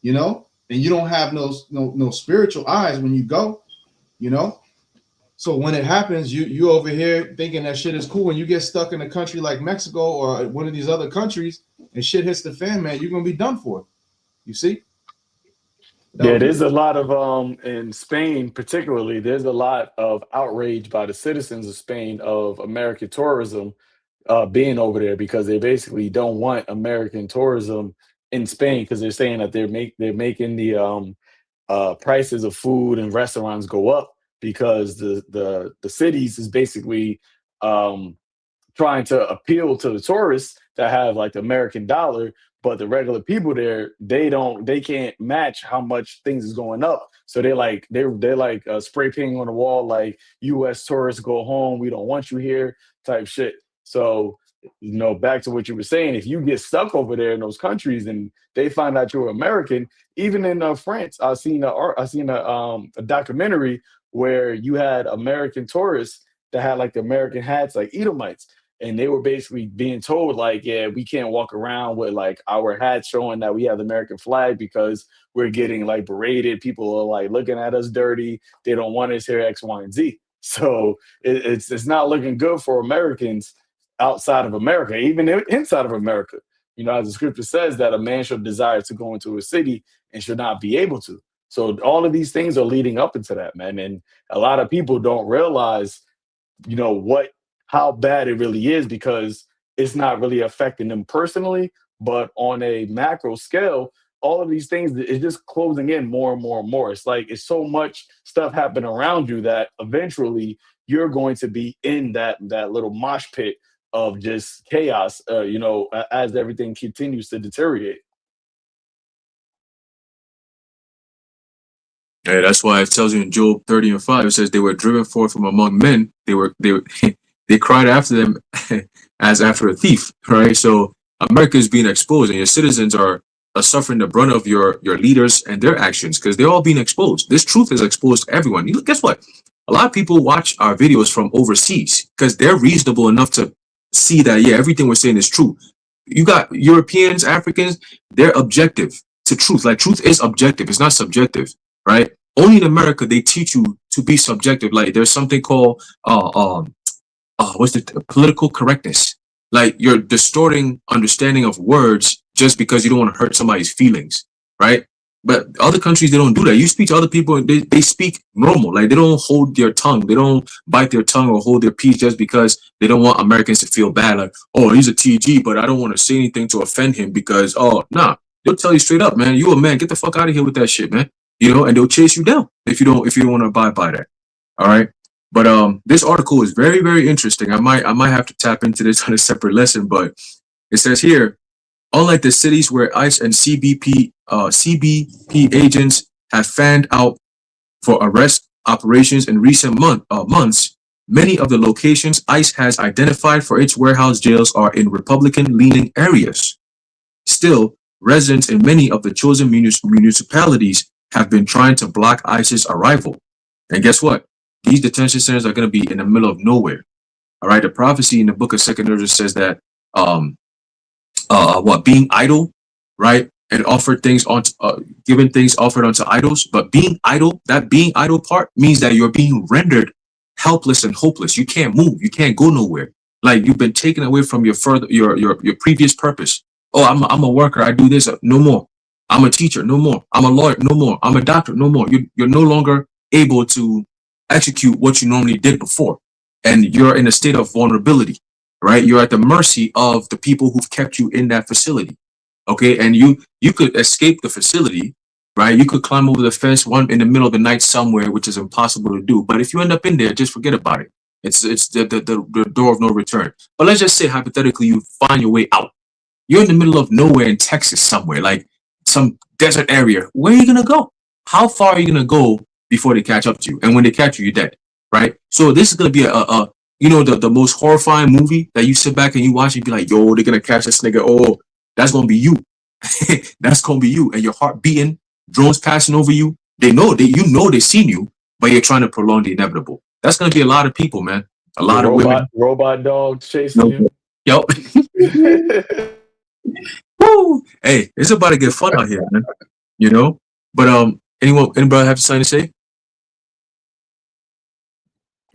And you don't have no spiritual eyes when you go, So when it happens, you over here thinking that shit is cool. When you get stuck in a country like Mexico or one of these other countries and shit hits the fan, man, you're gonna be done for. You see? Yeah, there's a lot of in Spain particularly, there's a lot of outrage by the citizens of Spain of American tourism being over there because they basically don't want American tourism in Spain because they're saying that they're making the prices of food and restaurants go up because the cities is basically um, trying to appeal to the tourists that have like the American dollar, but the regular people there, they can't match how much things is going up. So they're like spray painting on the wall like US tourists go home, we don't want you here type shit. So back to what you were saying, if you get stuck over there in those countries and they find out you're American, even in France, I seen a documentary where you had American tourists that had like the American hats, like Edomites, and they were basically being told like, yeah, we can't walk around with like our hats showing that we have the American flag because we're getting like berated. People are like looking at us dirty. They don't want us here, X, Y, and Z. So it's not looking good for Americans outside of America, even inside of America. As the scripture says that a man should desire to go into a city and should not be able to. So all of these things are leading up into that, man. And a lot of people don't realize, how bad it really is because it's not really affecting them personally, but on a macro scale, all of these things is just closing in more and more and more. It's like it's so much stuff happening around you that eventually you're going to be in that little mosh pit of just chaos, as everything continues to deteriorate. Yeah, that's why it tells you in Job 30:5, it says they were driven forth from among men. They cried after them as after a thief, right? So America is being exposed, and your citizens are suffering the brunt of your leaders and their actions because they're all being exposed. This truth is exposed to everyone. Guess what? A lot of people watch our videos from overseas because they're reasonable enough to see that, yeah, everything we're saying is true. You got Europeans, Africans, they're objective to truth. Like truth is objective, it's not subjective, right? Only in America they teach you to be subjective. Like there's something called what's the political correctness? Like you're distorting understanding of words just because you don't want to hurt somebody's feelings, right? But other countries, they don't do that. You speak to other people, and they speak normal. Like they don't hold their tongue. They don't bite their tongue or hold their peace just because they don't want Americans to feel bad. Like, oh, he's a TG, but I don't want to say anything to offend him because, oh, nah. They'll tell you straight up, man, you a man. Get the fuck out of here with that shit, man. And they'll chase you down if you don't want to abide by that. All right. But this article is very, very interesting. I might have to tap into this on a separate lesson, but it says here, unlike the cities where ICE and CBP agents have fanned out for arrest operations in recent months, many of the locations ICE has identified for its warehouse jails are in Republican-leaning areas. Still, residents in many of the chosen municipalities have been trying to block ICE's arrival. And guess what? These detention centers are going to be in the middle of nowhere. All right. The prophecy in the book of 2 Ezra says that being idle, right, and offered things on given things offered unto idols. But being idle, that being idle part means that you're being rendered helpless and hopeless. You can't move. You can't go nowhere. Like you've been taken away from your your previous purpose. Oh, I'm a worker. I do this. No more. I'm a teacher. No more. I'm a lawyer. No more. I'm a doctor. No more. You're no longer able to execute what you normally did before, and you're in a state of vulnerability. Right? You're at the mercy of the people who've kept you in that facility. Okay, and you could escape the facility, right? You could climb over the fence one in the middle of the night somewhere, which is impossible to do. But if you end up in there, just forget about it. It's the door of no return. But let's just say hypothetically you find your way out. You're in the middle of nowhere in Texas somewhere, like some desert area. Where are you gonna go? How far are you gonna go before they catch up to you? And when they catch you, you're dead, right? So this is gonna be a you know the most horrifying movie that you sit back and you watch and be like, yo, they're gonna catch this nigga. Oh, that's gonna be you. That's gonna be you, and your heart beating, drones passing over you. They know they've seen you, but you're trying to prolong the inevitable. That's gonna be a lot of people, man. A The lot of women. robot dogs chasing you. Yo, woo! Hey, it's about to get fun out here, man. You know. But anybody have something to say?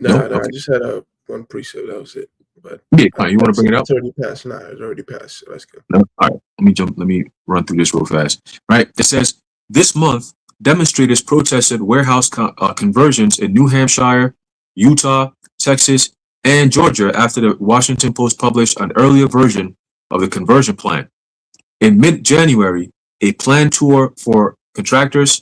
No, No? I just had one precept. That was it. But Yeah, you want to bring it up? It's already passed. Nah, it's already passed. So let's go. No? All right, let me run through this real fast. Right, it says this month demonstrators protested warehouse conversions in New Hampshire, Utah, Texas, and Georgia after the Washington Post published an earlier version of the conversion plan. In mid-January, a planned tour for contractors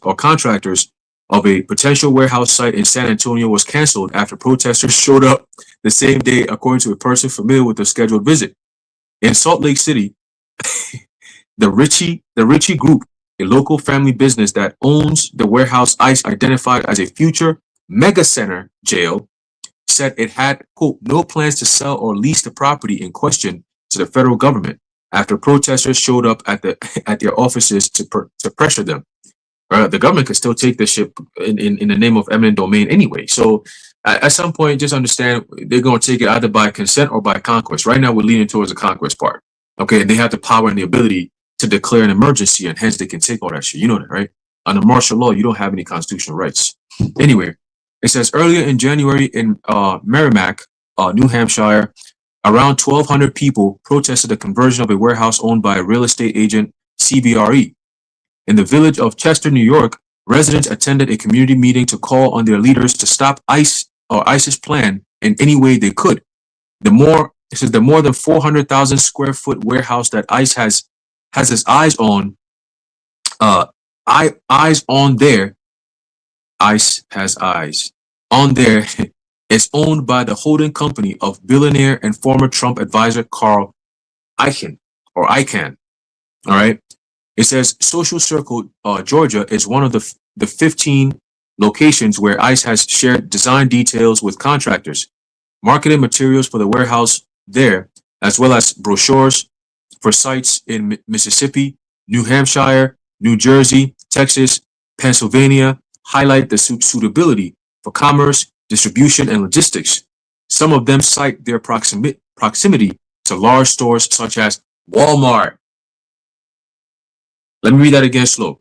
of a potential warehouse site in San Antonio was canceled after protesters showed up the same day, according to a person familiar with the scheduled visit. In Salt Lake City, the Ritchie Group, a local family business that owns the warehouse ICE identified as a future mega center jail, said it had, quote, no plans to sell or lease the property in question to the federal government after protesters showed up at their offices to pressure them. The government could still take this shit in the name of eminent domain anyway. So at some point, just understand they're going to take it either by consent or by conquest. Right now, we're leaning towards the conquest part. Okay, and they have the power and the ability to declare an emergency, and hence they can take all that shit. You know that, right? Under martial law, you don't have any constitutional rights. Anyway, it says earlier in January in Merrimack, New Hampshire, around 1,200 people protested the conversion of a warehouse owned by a real estate agent, CBRE. In the village of Chester, New York, residents attended a community meeting to call on their leaders to stop ICE's plan in any way they could. The more than 400,000 square foot warehouse that ICE has its eyes on there. ICE has eyes on there. It's owned by the holding company of billionaire and former Trump advisor Carl Icahn. All right. It says Social Circle, Georgia, is one of the 15 locations where ICE has shared design details with contractors, marketed materials for the warehouse there, as well as brochures for sites in Mississippi, New Hampshire, New Jersey, Texas, Pennsylvania, highlight the suitability for commerce, distribution, and logistics. Some of them cite their proximity to large stores such as Walmart. Let me read that again slow.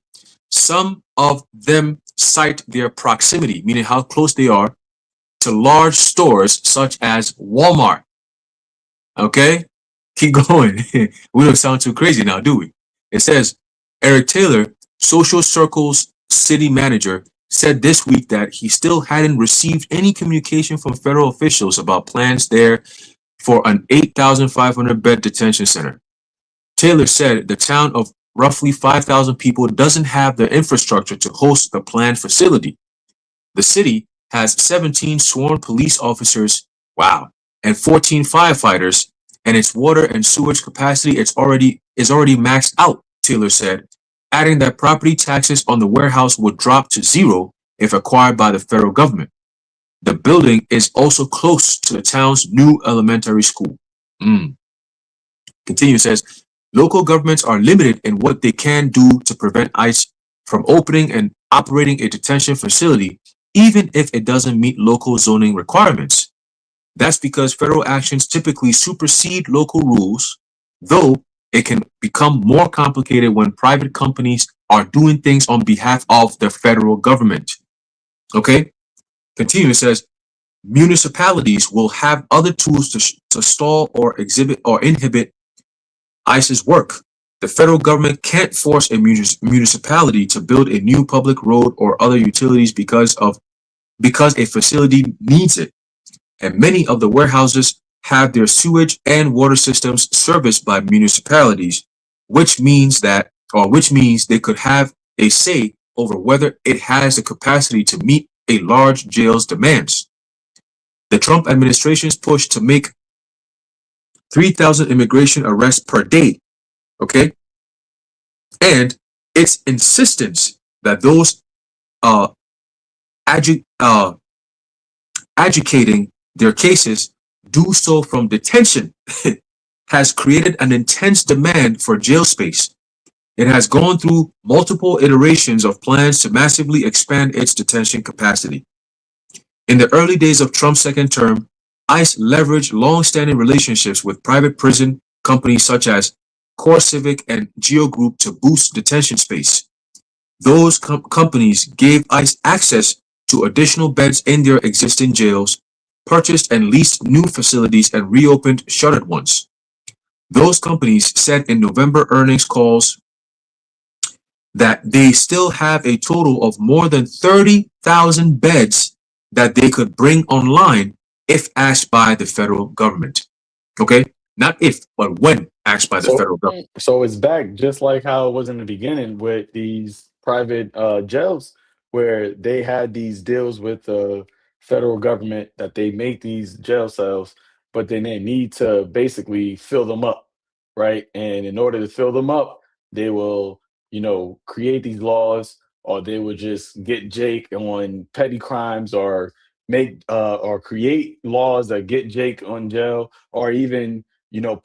Some of them cite their proximity, meaning how close they are, to large stores such as Walmart. Okay? Keep going. We don't sound too crazy now, do we? It says, Eric Taylor, Social Circle's city manager, said this week that he still hadn't received any communication from federal officials about plans there for an 8,500 bed detention center. Taylor said the town of roughly 5,000 people doesn't have the infrastructure to host the planned facility. The city has 17 sworn police officers, wow, and 14 firefighters, and its water and sewage capacity is already maxed out, Taylor said, adding that property taxes on the warehouse would drop to zero if acquired by the federal government. The building is also close to the town's new elementary school. Continue, says, local governments are limited in what they can do to prevent ICE from opening and operating a detention facility, even if it doesn't meet local zoning requirements. That's because federal actions typically supersede local rules, though it can become more complicated when private companies are doing things on behalf of the federal government. Okay? Continue. It says, municipalities will have other tools to stall or exhibit or inhibit ICE's work. The federal government can't force a municipality to build a new public road or other utilities because a facility needs it. And many of the warehouses have their sewage and water systems serviced by municipalities, which means they could have a say over whether it has the capacity to meet a large jail's demands. The Trump administration's push to make 3,000 immigration arrests per day, okay, and its insistence that those uh, adjudicating their cases do so from detention has created an intense demand for jail space. It has gone through multiple iterations of plans to massively expand its detention capacity. In the early days of Trump's second term, ICE leveraged long-standing relationships with private prison companies such as CoreCivic and Geo Group to boost detention space. Those companies gave ICE access to additional beds in their existing jails, purchased and leased new facilities, and reopened shuttered ones. Those companies said in November earnings calls that they still have a total of more than 30,000 beds that they could bring online if asked by the federal government. Okay? Not if, but when asked by the federal government. So it's back just like how it was in the beginning with these private jails, where they had these deals with the federal government that they make these jail cells, but then they need to basically fill them up, right? And in order to fill them up, they will, create these laws, or they will just get Jake on petty crimes, or make or create laws that get Jake on jail, or even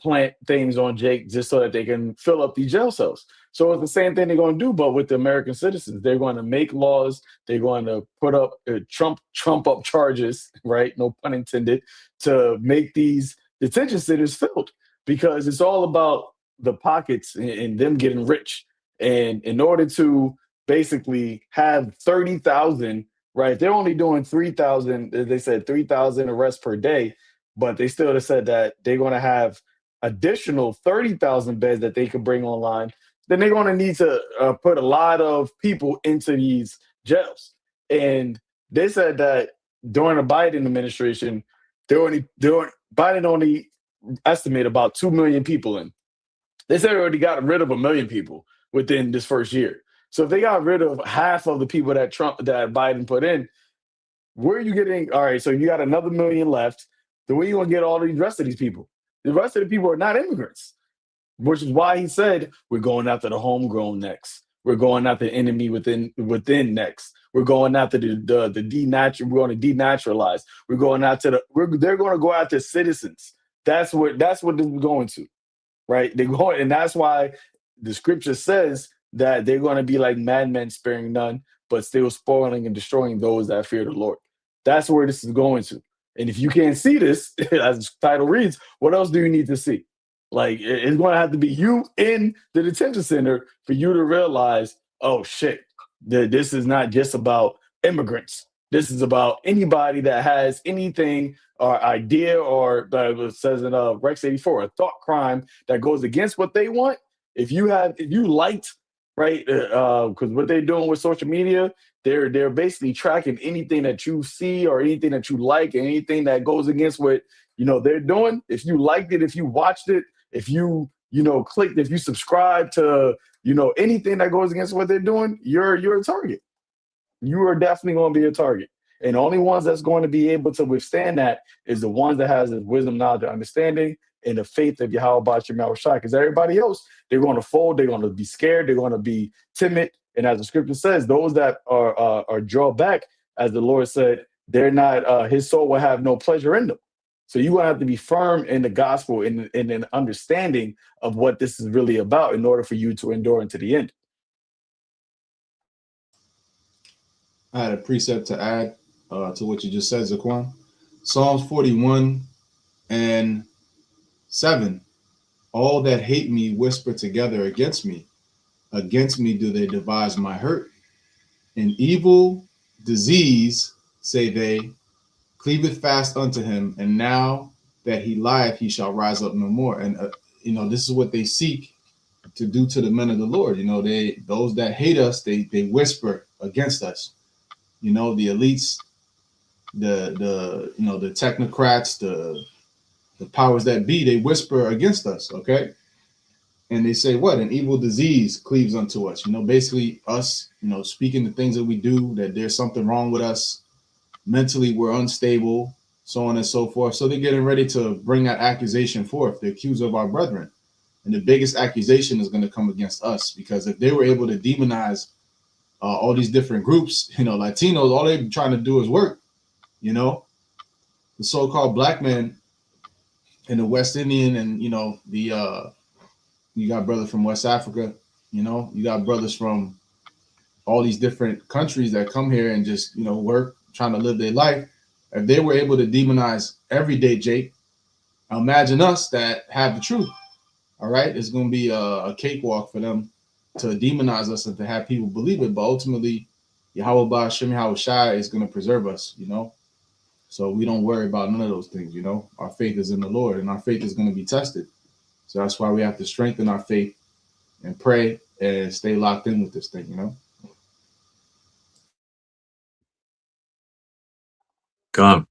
plant things on Jake just so that they can fill up these jail cells. So it's the same thing they're going to do, but with the American citizens, they're going to make laws. They're going to put up trump up charges, right? No pun intended, to make these detention centers filled, because it's all about the pockets and them getting rich. And in order to basically have 30,000, right? They're only doing 3,000. They said 3,000 arrests per day, but they still have said that they're going to have additional 30,000 beds that they can bring online. Then they're going to need to put a lot of people into these jails. And they said that during the Biden administration, Biden only estimated about 2 million people in. They said they already got rid of 1 million people within this first year. So if they got rid of half of the people that Biden put in, where are you getting? All right, so you got another million left. Then where are you going to get all the rest of these people? The rest of the people are not immigrants, which is why he said we're going after the homegrown next. We're going after the enemy within next. We're going after the denatural. We're going to denaturalize. We're going after they're going to go after citizens. That's what this is going to, right? They're going, and that's why the scripture says that they're going to be like madmen, sparing none, but still spoiling and destroying those that fear the Lord. That's where this is going to. And if you can't see this, as the title reads, what else do you need to see? Like, it's going to have to be you in the detention center for you to realize, oh shit, this is not just about immigrants. This is about anybody that has anything or idea, or it says in Rex 84, a thought crime that goes against what they want. If you liked, right, because what they're doing with social media, they're basically tracking anything that you see or anything that you like, and anything that goes against what they're doing. If you liked it, if you watched it, if you clicked, if you subscribe to anything that goes against what they're doing, you're a target. You are definitely going to be a target. And the only ones that's going to be able to withstand that is the ones that has the wisdom, knowledge, and understanding, and the faith of Yahweh Bashir Mahushai. Because everybody else, they're going to fold, they're going to be scared, they're going to be timid. And as the scripture says, those that are drawn back, as the Lord said, they're not. His soul will have no pleasure in them. So you will have to be firm in the gospel and in an understanding of what this is really about in order for you to endure into the end. I had a precept to add to what you just said, Zaquan. Psalms 41 and 7 All that hate me whisper together against me. Against me do they devise my hurt. An evil disease, say they, cleaveth fast unto him, and now that he lieth, he shall rise up no more. And this is what they seek to do to the men of the Lord. Those that hate us, they whisper against us. The elites, the technocrats, the powers that be, they whisper against us. Okay, and they say what? An evil disease cleaves unto us. Basically us, speaking the things that we do, that there's something wrong with us mentally, we're unstable, so on and so forth. So they're getting ready to bring that accusation forth, the accuser of our brethren. And the biggest accusation is going to come against us, because if they were able to demonize all these different groups, Latinos, all they're trying to do is work. The so-called black men in the West Indian, and you got brothers from West Africa, you got brothers from all these different countries that come here and just work, trying to live their life. If they were able to demonize every day, Jake, imagine us that have the truth. All right, it's going to be a cakewalk for them to demonize us and to have people believe it. But ultimately, Yahweh Ba'ashem Yahweh Shai is going to preserve us. So we don't worry about none of those things. Our faith is in the Lord, and our faith is going to be tested. So that's why we have to strengthen our faith and pray and stay locked in with this thing. Come.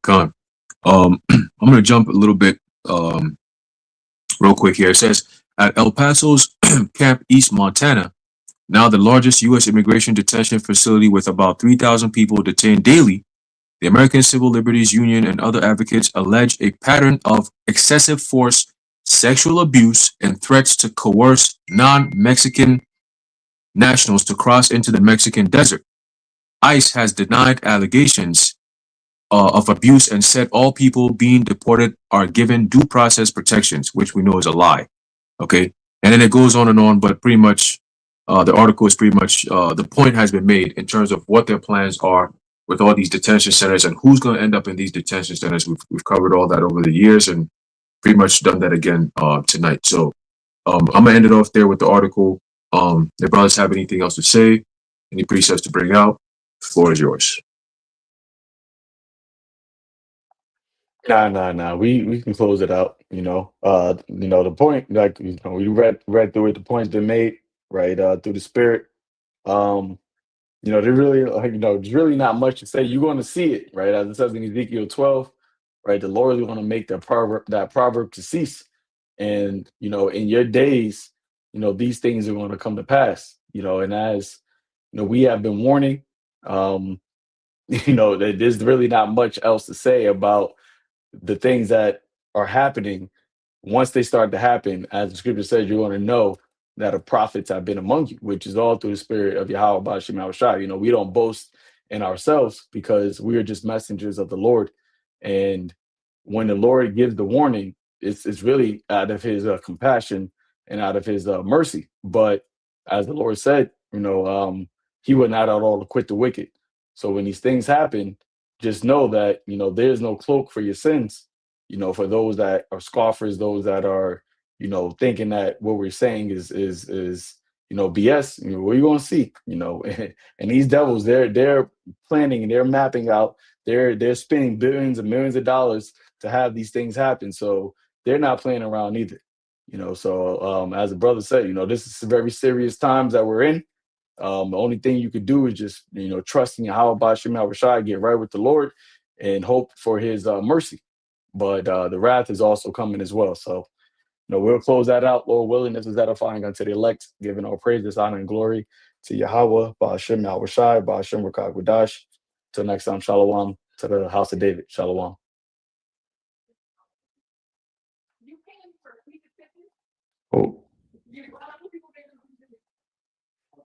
I'm gonna jump a little bit real quick here. It says at El Paso's Camp East, Montana, now the largest U.S. immigration detention facility with about 3,000 people detained daily. The American Civil Liberties Union and other advocates allege a pattern of excessive force, sexual abuse, and threats to coerce non-Mexican nationals to cross into the Mexican desert. ICE has denied allegations of abuse and said all people being deported are given due process protections, which we know is a lie. Okay, and then it goes on and on, but pretty much the article is pretty much the point has been made in terms of what their plans are with all these detention centers and who's going to end up in these detention centers. We've covered all that over the years and pretty much done that again tonight. So I'm gonna end it off there with the article. If brothers have anything else to say, any precepts to bring out, the floor is yours. Nah. We can close it out. The point, like we read through it. The point's been made, right? Through the spirit. Um, there really, there's really not much to say. You're going to see it, right? As it says in Ezekiel 12, right? The Lord is going to make that proverb to cease, and in your days, these things are going to come to pass. And as we have been warning, um, that there's really not much else to say about the things that are happening. Once they start to happen, as the scripture says, you're going to know that the prophets have been among you, which is all through the spirit of Yahweh Ba'ashem Yahweh Shai. We don't boast in ourselves because we are just messengers of the Lord. And when the Lord gives the warning, it's really out of his compassion and out of his mercy. But as the Lord said, he would not at all acquit the wicked. So when these things happen, just know that, there's no cloak for your sins, for those that are scoffers, those that are, thinking that what we're saying is BS. What are you gonna see? And these devils, they're planning and they're mapping out, they're spending billions and millions of dollars to have these things happen. So they're not playing around either. So as the brother said, this is very serious times that we're in. The only thing you could do is just, trust in Yahweh Ba'ashem Yahweh Shai, get right with the Lord, and hope for his mercy. But the wrath is also coming as well. So, we'll close that out, Lord willing. This is edifying unto the elect, giving all praises, honor, and glory to Yahweh Ba'ashem Yahweh Shai, Ba'ashem Rakak Wadash. Till next time, Shalom to the house of David. Shalom. Oh.